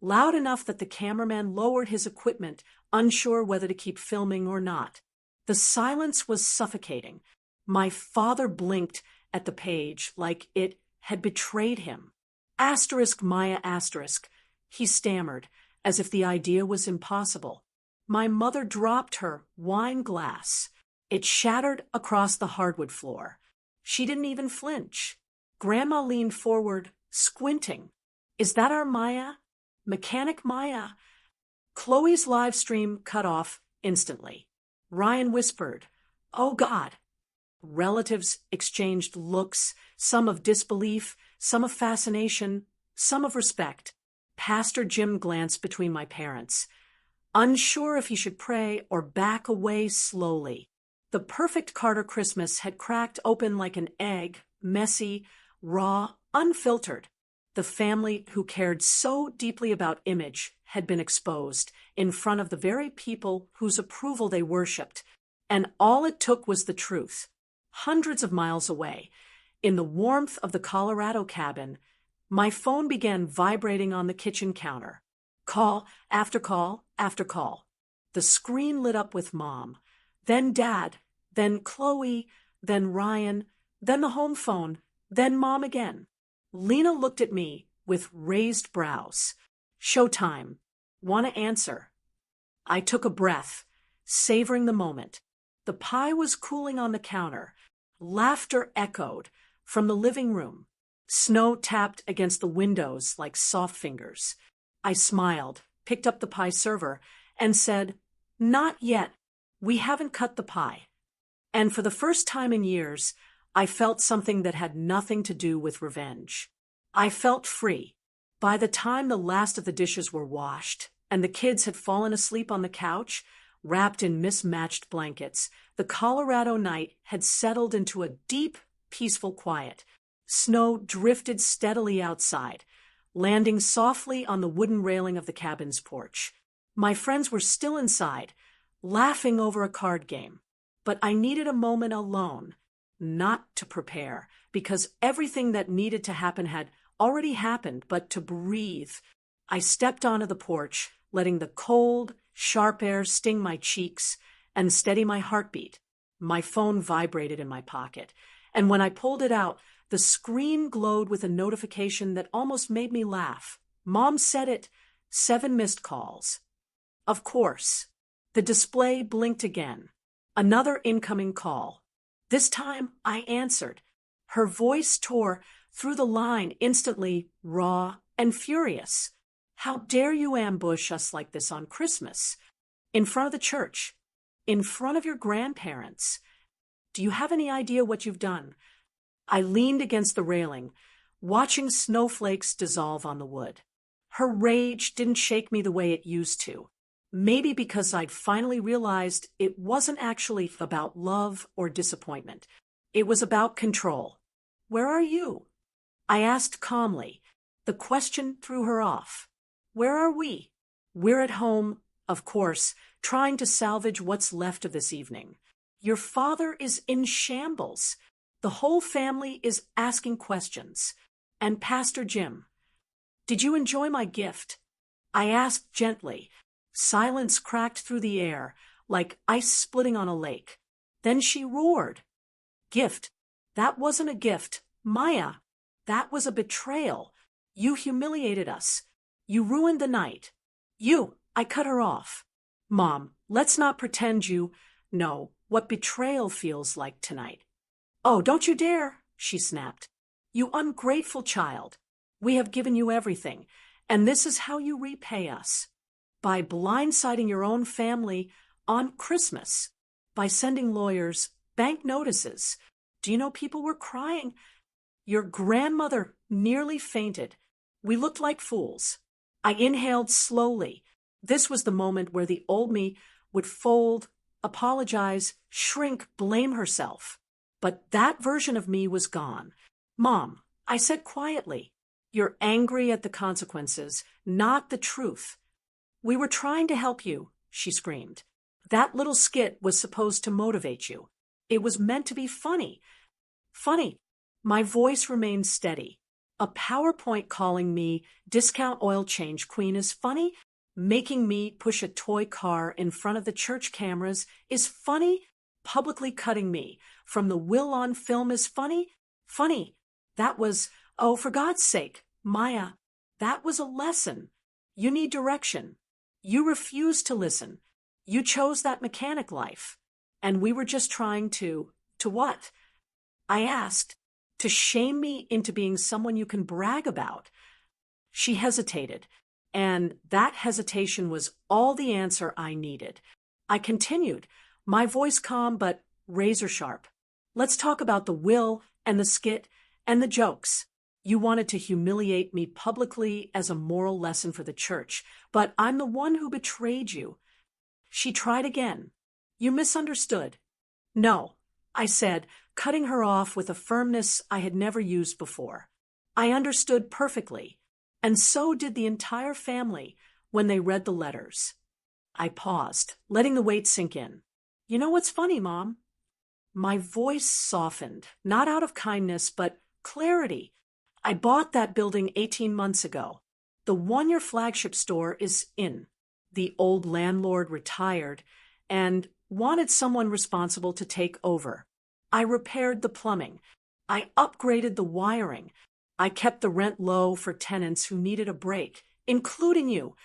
loud enough that the cameraman lowered his equipment, unsure whether to keep filming or not. The silence was suffocating. My father blinked at the page like it had betrayed him. Asterisk Maya asterisk, he stammered, as if the idea was impossible. My mother dropped her wine glass. It shattered across the hardwood floor. She didn't even flinch. Grandma leaned forward, squinting. Is that our Maya? Mechanic Maya? Chloe's live stream cut off instantly. Ryan whispered, "Oh God." Relatives exchanged looks, some of disbelief, some of fascination, some of respect. Pastor Jim glanced between my parents, unsure if he should pray or back away slowly. The perfect Carter Christmas had cracked open like an egg, messy, raw, unfiltered. The family who cared so deeply about image had been exposed in front of the very people whose approval they worshipped, and all it took was the truth. Hundreds of miles away, in the warmth of the Colorado cabin, my phone began vibrating on the kitchen counter. Call after call after call. The screen lit up with Mom, then Dad, then Chloe, then Ryan, then the home phone, then Mom again. Lena looked at me with raised brows. Showtime. Want to answer? I took a breath, savoring the moment. The pie was cooling on the counter. Laughter echoed from the living room. Snow tapped against the windows like soft fingers. I smiled, picked up the pie server, and said, "Not yet. We haven't cut the pie." And for the first time in years, I felt something that had nothing to do with revenge. I felt free. By the time the last of the dishes were washed and the kids had fallen asleep on the couch, wrapped in mismatched blankets, the Colorado night had settled into a deep, peaceful quiet. Snow drifted steadily outside, landing softly on the wooden railing of the cabin's porch. My friends were still inside, laughing over a card game. But I needed a moment alone, not to prepare, because everything that needed to happen had already happened, but to breathe. I stepped onto the porch, letting the cold, sharp air sting my cheeks and steady my heartbeat. My phone vibrated in my pocket, and when I pulled it out, the screen glowed with a notification that almost made me laugh. Mom said it, 7 missed calls. Of course. The display blinked again. Another incoming call. This time I answered. Her voice tore through the line, instantly raw and furious. "How dare you ambush us like this on Christmas? In front of the church. In front of your grandparents. Do you have any idea what you've done?" I leaned against the railing, watching snowflakes dissolve on the wood. Her rage didn't shake me the way it used to. Maybe because I'd finally realized it wasn't actually about love or disappointment. It was about control. "Where are you?" I asked calmly. The question threw her off. "Where are we?" "We're at home, of course, trying to salvage what's left of this evening. Your father is in shambles. The whole family is asking questions. And Pastor Jim." "Did you enjoy my gift?" I asked gently. Silence cracked through the air, like ice splitting on a lake. Then she roared. "Gift? That wasn't a gift. Maya, that was a betrayal. You humiliated us. You ruined the night. I cut her off. "Mom, let's not pretend you know what betrayal feels like tonight." "Oh, don't you dare," she snapped. "You ungrateful child. We have given you everything, and this is how you repay us. By blindsiding your own family on Christmas. By sending lawyers bank notices. Do you know people were crying? Your grandmother nearly fainted. We looked like fools." I inhaled slowly. This was the moment where the old me would fold, apologize, shrink, blame herself. But that version of me was gone. Mom, I said quietly, you're angry at the consequences, not the truth. We were trying to help you, she screamed. That little skit was supposed to motivate you. It was meant to be funny. Funny. My voice remained steady. A PowerPoint calling me discount oil change queen is funny. Making me push a toy car in front of the church cameras is funny. Publicly cutting me from the will on film is funny. Funny. That was, oh, for God's sake, Maya, that was a lesson. You need direction. You refused to listen. You chose that mechanic life. And we were just trying to what? I asked. To shame me into being someone you can brag about. She hesitated, and that hesitation was all the answer I needed. I continued, my voice calm but razor sharp. Let's talk about the will and the skit and the jokes. You wanted to humiliate me publicly as a moral lesson for the church, but I'm the one who betrayed you. She tried again. You misunderstood. No, I said, cutting her off with a firmness I had never used before. I understood perfectly, and so did the entire family when they read the letters. I paused, letting the weight sink in. You know what's funny, Mom? My voice softened, not out of kindness, but clarity. I bought that building 18 months ago. The one your flagship store is in. The old landlord retired and wanted someone responsible to take over. I repaired the plumbing. I upgraded the wiring. I kept the rent low for tenants who needed a break, including you.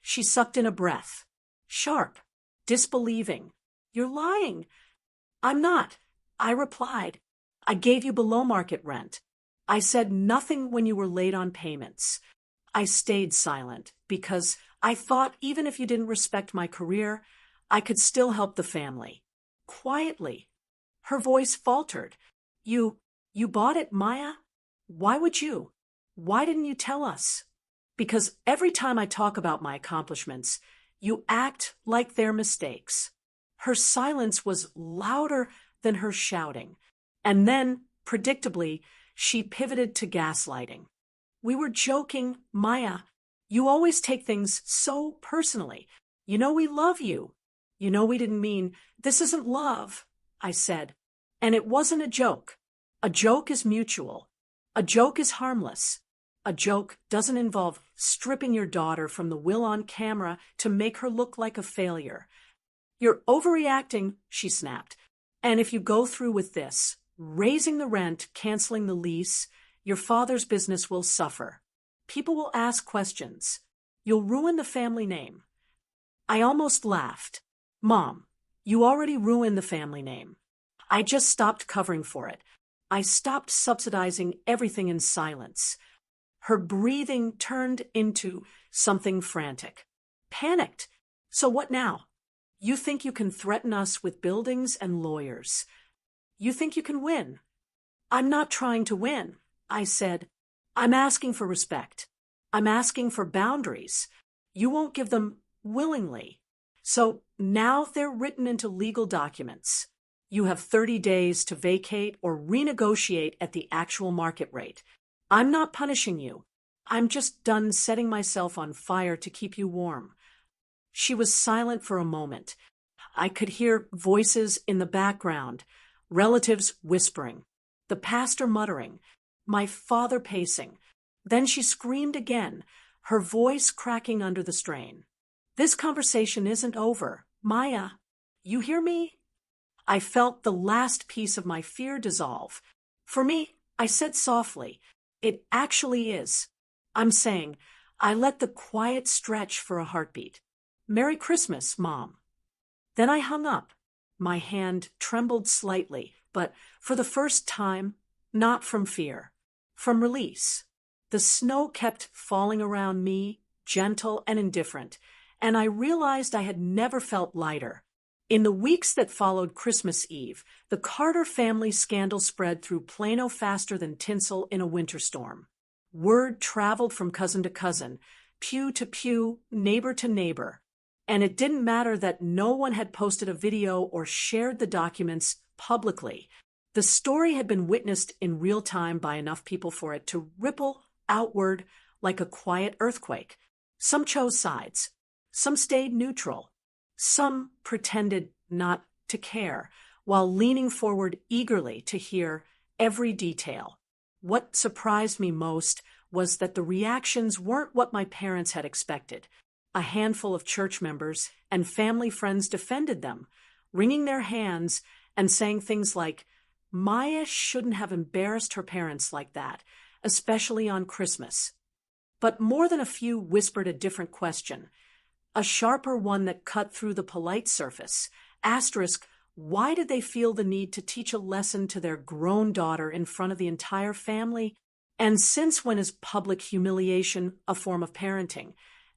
She sucked in a breath. Sharp, disbelieving. You're lying. I'm not. I replied. I gave you below market rent. I said nothing when you were late on payments. I stayed silent because I thought even if you didn't respect my career, I could still help the family. Quietly. Her voice faltered. You bought it, Maya? Why would you? Why didn't you tell us? Because every time I talk about my accomplishments, you act like they're mistakes. Her silence was louder than her shouting. And then, predictably, she pivoted to gaslighting. We were joking, Maya. You always take things so personally. You know we love you. You know we didn't mean, this isn't love, I said. And it wasn't a joke. A joke is mutual. A joke is harmless. A joke doesn't involve stripping your daughter from the will on camera to make her look like a failure. You're overreacting, she snapped. And if you go through with this, raising the rent, canceling the lease, your father's business will suffer. People will ask questions. You'll ruin the family name. I almost laughed. Mom, you already ruined the family name. I just stopped covering for it. I stopped subsidizing everything in silence. Her breathing turned into something frantic. Panicked. So what now? You think you can threaten us with buildings and lawyers. You think you can win. I'm not trying to win, I said. I'm asking for respect. I'm asking for boundaries. You won't give them willingly. So now they're written into legal documents. You have 30 days to vacate or renegotiate at the actual market rate. I'm not punishing you. I'm just done setting myself on fire to keep you warm. She was silent for a moment. I could hear voices in the background, relatives whispering, the pastor muttering, my father pacing. Then she screamed again, her voice cracking under the strain. This conversation isn't over. Maya, you hear me? I felt the last piece of my fear dissolve. For me, I said softly, it actually is. I'm saying, I let the quiet stretch for a heartbeat. Merry Christmas, Mom. Then I hung up. My hand trembled slightly, but for the first time, not from fear, from release. The snow kept falling around me, gentle and indifferent, and I realized I had never felt lighter. In the weeks that followed Christmas Eve, the Carter family scandal spread through Plano faster than tinsel in a winter storm. Word traveled from cousin to cousin, pew to pew, neighbor to neighbor. And it didn't matter that no one had posted a video or shared the documents publicly. The story had been witnessed in real time by enough people for it to ripple outward like a quiet earthquake. Some chose sides. Some stayed neutral. Some pretended not to care, while leaning forward eagerly to hear every detail. What surprised me most was that the reactions weren't what my parents had expected. A handful of church members and family friends defended them, wringing their hands and saying things like, "Maya shouldn't have embarrassed her parents like that, especially on Christmas." But more than a few whispered a different question, a sharper one that cut through the polite surface. Asterisk, why did they feel the need to teach a lesson to their grown daughter in front of the entire family? And since when is public humiliation a form of parenting?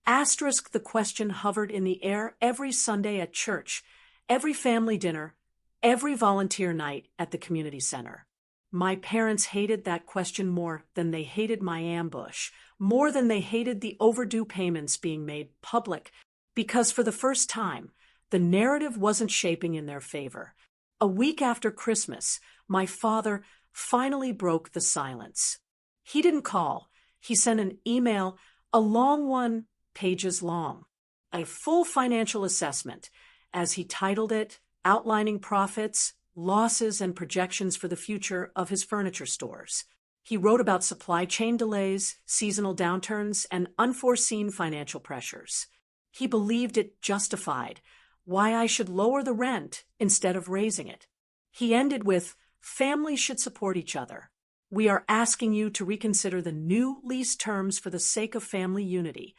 Asterisk, the question hovered in the air every Sunday at church, every family dinner, every volunteer night at the community center. My parents hated that question more than they hated my ambush, more than they hated the overdue payments being made public, because for the first time, the narrative wasn't shaping in their favor. A week after Christmas, my father finally broke the silence. He didn't call. He sent an email, a long one, pages long, a full financial assessment, as he titled it, outlining profits, losses, and projections for the future of his furniture stores. He wrote about supply chain delays, seasonal downturns, and unforeseen financial pressures. He believed it justified why I should lower the rent instead of raising it. He ended with, "Families should support each other. We are asking you to reconsider the new lease terms for the sake of family unity."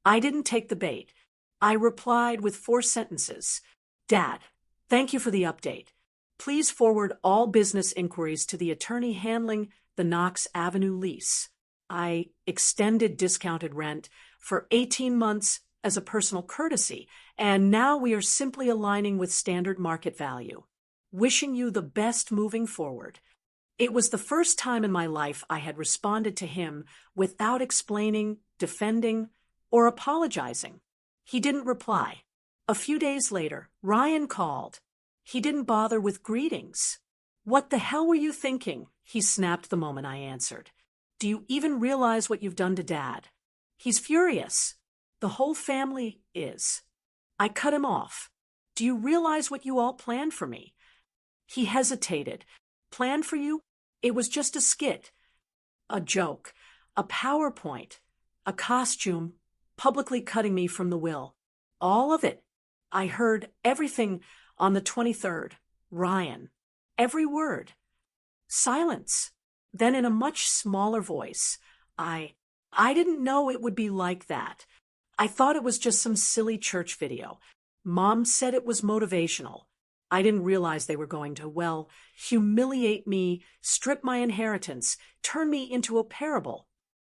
I didn't take the bait. I replied with 4 sentences. "Dad, thank you for the update. Please forward all business inquiries to the attorney handling the Knox Avenue lease. I extended discounted rent for 18 months as a personal courtesy, and now we are simply aligning with standard market value. Wishing you the best moving forward." It was the first time in my life I had responded to him without explaining, defending, or apologizing. He didn't reply. A few days later, Ryan called. He didn't bother with greetings. "What the hell were you thinking?" he snapped the moment I answered. "Do you even realize what you've done to Dad?" He's furious. The whole family is. I cut him off. "Do you realize what you all planned for me?" He hesitated. "Planned for you? It was just a skit, a joke, a PowerPoint, a costume, publicly cutting me from the will. All of it. I heard everything on the 23rd. Ryan. Every word." Silence. Then in a much smaller voice, I didn't know it would be like that. I thought it was just some silly church video. Mom said it was motivational. I didn't realize they were going to, well, humiliate me, strip my inheritance, turn me into a parable.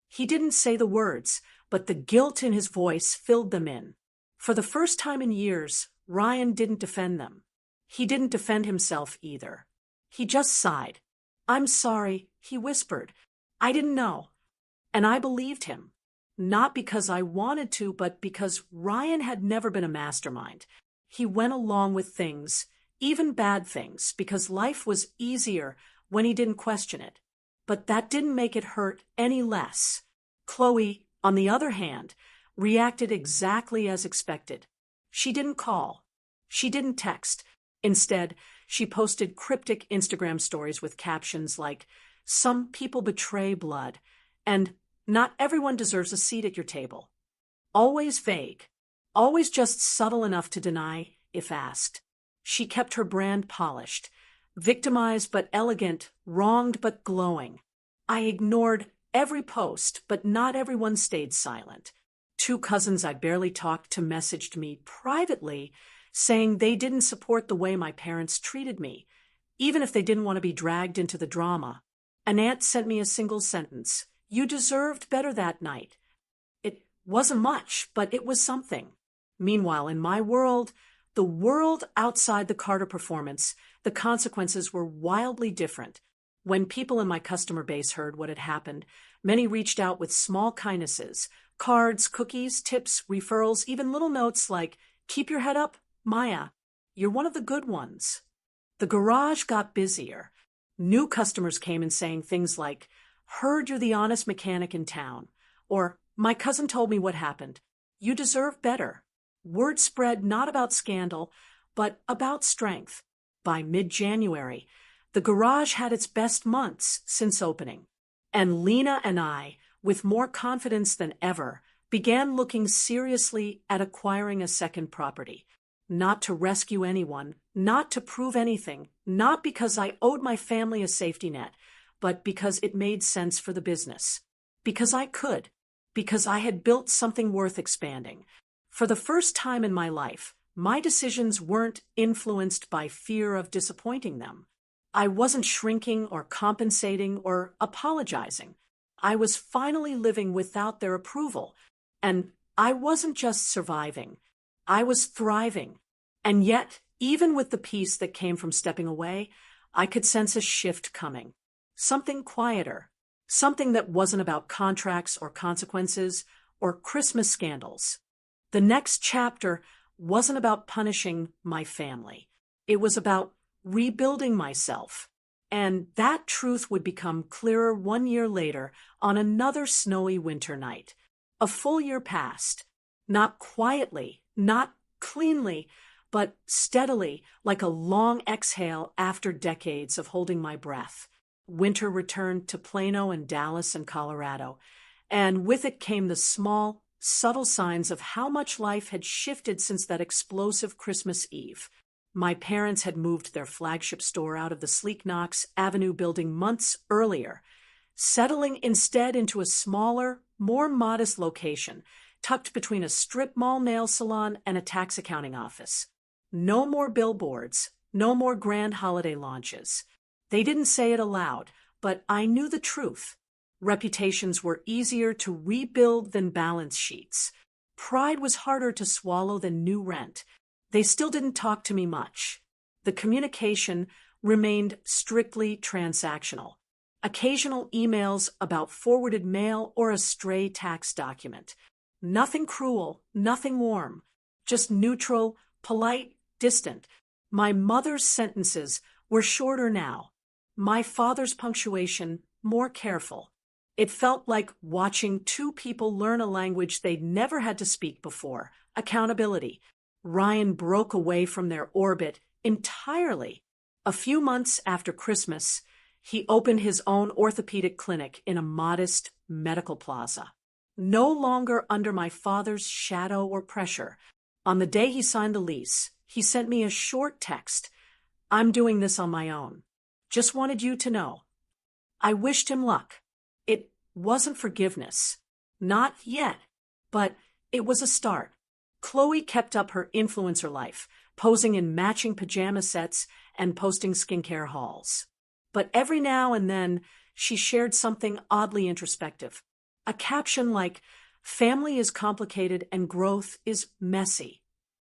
He didn't say the words, but the guilt in his voice filled them in. For the first time in years, Ryan didn't defend them. He didn't defend himself either. He just sighed. "I'm sorry," he whispered. "I didn't know." And I believed him. Not because I wanted to, but because Ryan had never been a mastermind. He went along with things, even bad things, because life was easier when he didn't question it. But that didn't make it hurt any less. Chloe, on the other hand, reacted exactly as expected. She didn't call. She didn't text. Instead, she posted cryptic Instagram stories with captions like, "Some people betray blood," and "Not everyone deserves a seat at your table." Always vague. Always just subtle enough to deny if asked. She kept her brand polished. Victimized but elegant, wronged but glowing. I ignored every post, but not everyone stayed silent. 2 cousins I barely talked to messaged me privately, saying they didn't support the way my parents treated me, even if they didn't want to be dragged into the drama. An aunt sent me a single sentence, "You deserved better that night." It wasn't much, but it was something. Meanwhile, in my world, the world outside the Carter performance, the consequences were wildly different. When people in my customer base heard what had happened, many reached out with small kindnesses, cards, cookies, tips, referrals, even little notes like, "Keep your head up, Maya. You're one of the good ones." The garage got busier. New customers came in saying things like, "Heard you're the honest mechanic in town," or "My cousin told me what happened. You deserve better." Word spread not about scandal, but about strength. By mid-January, the garage had its best months since opening, and Lena and I, with more confidence than ever, began looking seriously at acquiring a second property. Not to rescue anyone, not to prove anything, not because I owed my family a safety net, but because it made sense for the business. Because I could. Because I had built something worth expanding. For the first time in my life, my decisions weren't influenced by fear of disappointing them. I wasn't shrinking or compensating or apologizing. I was finally living without their approval. And I wasn't just surviving. I was thriving. And yet, even with the peace that came from stepping away, I could sense a shift coming. Something quieter. Something that wasn't about contracts or consequences or Christmas scandals. The next chapter wasn't about punishing my family. It was about rebuilding myself. And that truth would become clearer 1 year later on another snowy winter night. A full year passed. Not quietly, not cleanly, but steadily, like a long exhale after decades of holding my breath. Winter returned to Plano and Dallas and Colorado, and with it came the small, subtle signs of how much life had shifted since that explosive Christmas Eve. My parents had moved their flagship store out of the sleek Knox Avenue building months earlier, settling instead into a smaller, more modest location, tucked between a strip mall nail salon and a tax accounting office. No more billboards, no more grand holiday launches. They didn't say it aloud, but I knew the truth. Reputations were easier to rebuild than balance sheets. Pride was harder to swallow than new rent. They still didn't talk to me much. The communication remained strictly transactional. Occasional emails about forwarded mail or a stray tax document. Nothing cruel, nothing warm. Just neutral, polite, distant. My mother's sentences were shorter now. My father's punctuation more careful. It felt like watching two people learn a language they'd never had to speak before. Accountability. Ryan broke away from their orbit entirely. A few months after Christmas, he opened his own orthopedic clinic in a modest medical plaza. No longer under my father's shadow or pressure. On the day he signed the lease, he sent me a short text. "I'm doing this on my own. Just wanted you to know." I wished him luck. It wasn't forgiveness. Not yet. But it was a start. Chloe kept up her influencer life, posing in matching pajama sets and posting skincare hauls. But every now and then, she shared something oddly introspective. A caption like, "Family is complicated and growth is messy."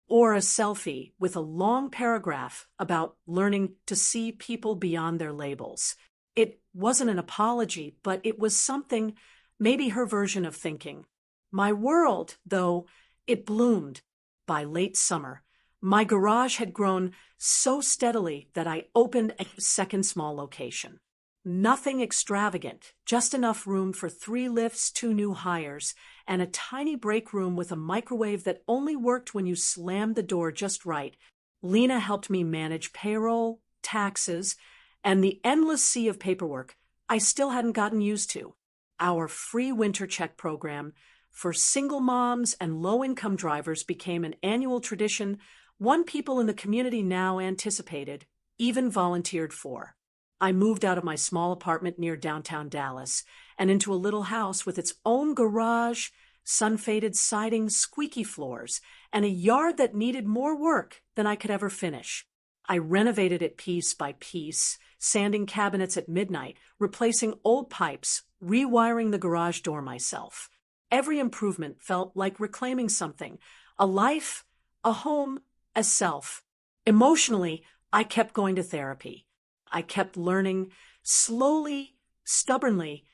Or a selfie with a long paragraph about learning to see people beyond their labels. It wasn't an apology, but it was something, maybe her version of thinking. My world, though, it bloomed. By late summer, my garage had grown so steadily that I opened a second small location. Nothing extravagant, just enough room for 3 lifts, 2 new hires, and a tiny break room with a microwave that only worked when you slammed the door just right. Lena helped me manage payroll, taxes, and the endless sea of paperwork I still hadn't gotten used to. Our free winter check program for single moms and low-income drivers became an annual tradition one people in the community now anticipated, even volunteered for. I moved out of my small apartment near downtown Dallas and into a little house with its own garage, sun-faded siding, squeaky floors, and a yard that needed more work than I could ever finish. I renovated it piece by piece, sanding cabinets at midnight, replacing old pipes, rewiring the garage door myself. Every improvement felt like reclaiming something, a life, a home, a self. Emotionally, I kept going to therapy. I kept learning, slowly, stubbornly,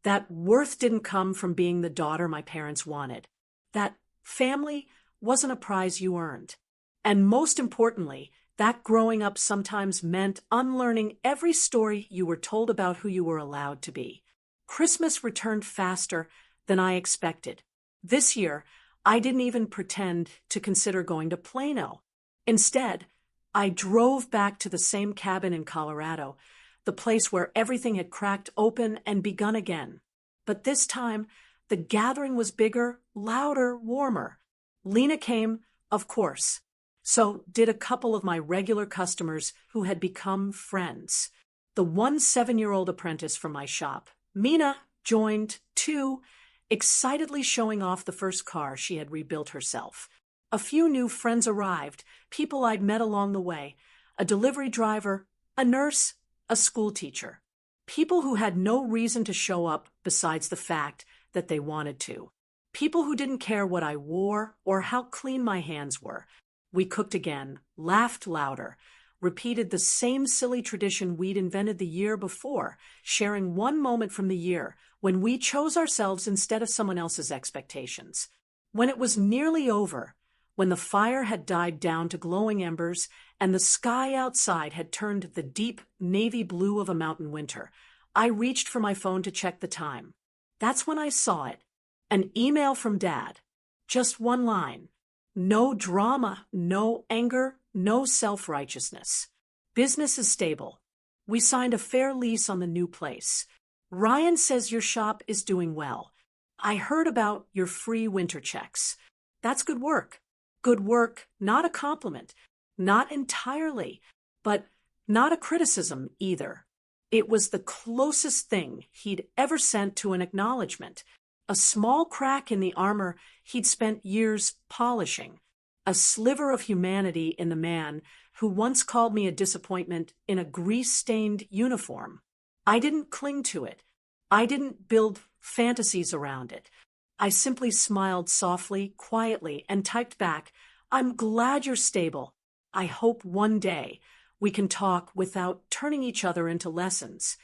that worth didn't come from being the daughter my parents wanted. That family wasn't a prize you earned. And most importantly, That growing up sometimes meant unlearning every story you were told about who you were allowed to be. Christmas returned faster than I expected. This year, I didn't even pretend to consider going to Plano. Instead, I drove back to the same cabin in Colorado, the place where everything had cracked open and begun again. But this time, the gathering was bigger, louder, warmer. Lena came, of course. So did a couple of my regular customers who had become friends. The one 7-year-old apprentice from my shop, Mina, joined too, excitedly showing off the first car she had rebuilt herself. A few new friends arrived, people I'd met along the way, a delivery driver, a nurse, a school teacher. People who had no reason to show up besides the fact that they wanted to. People who didn't care what I wore or how clean my hands were. We cooked again, laughed louder, repeated the same silly tradition we'd invented the year before, sharing one moment from the year when we chose ourselves instead of someone else's expectations. When it was nearly over, when the fire had died down to glowing embers and the sky outside had turned the deep navy blue of a mountain winter, I reached for my phone to check the time. That's when I saw it. An email from Dad. Just one line. No drama, no anger, no self-righteousness. Business is stable. We signed a fair lease on the new place. Ryan says your shop is doing well. I heard about your free winter checks. That's good work. Good work, not a compliment. Not entirely, but not a criticism either. It was the closest thing he'd ever sent to an acknowledgement. A small crack in the armor he'd spent years polishing. A sliver of humanity in the man who once called me a disappointment in a grease-stained uniform. I didn't cling to it. I didn't build fantasies around it. I simply smiled softly, quietly, and typed back, "I'm glad you're stable. I hope one day we can talk without turning each other into lessons."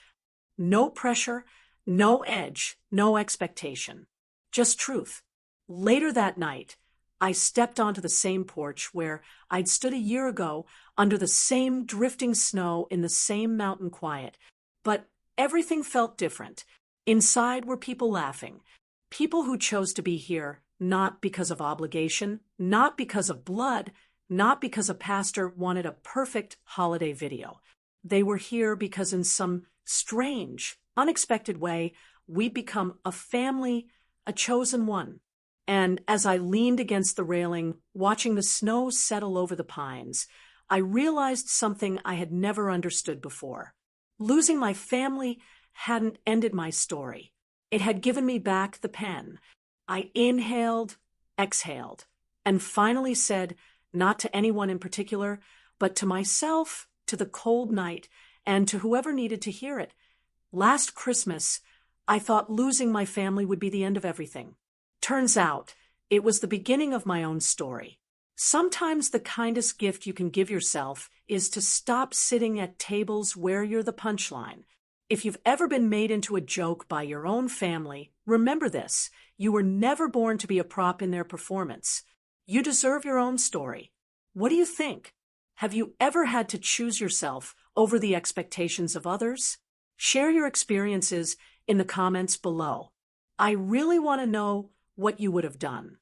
No pressure, no edge, no expectation. Just truth. Later that night, I stepped onto the same porch where I'd stood a year ago under the same drifting snow in the same mountain quiet. But everything felt different. Inside were people laughing. People who chose to be here, not because of obligation, not because of blood, not because a pastor wanted a perfect holiday video. They were here because in some strange, unexpected way, we'd become a family, a chosen one. And as I leaned against the railing, watching the snow settle over the pines, I realized something I had never understood before. Losing my family hadn't ended my story. It had given me back the pen. I inhaled, exhaled, and finally said, not to anyone in particular, but to myself, to the cold night, and to whoever needed to hear it. Last Christmas, I thought losing my family would be the end of everything. Turns out, it was the beginning of my own story. Sometimes the kindest gift you can give yourself is to stop sitting at tables where you're the punchline. If you've ever been made into a joke by your own family, remember this: you were never born to be a prop in their performance. You deserve your own story. What do you think? Have you ever had to choose yourself over the expectations of others? Share your experiences in the comments below. I really want to know what you would have done.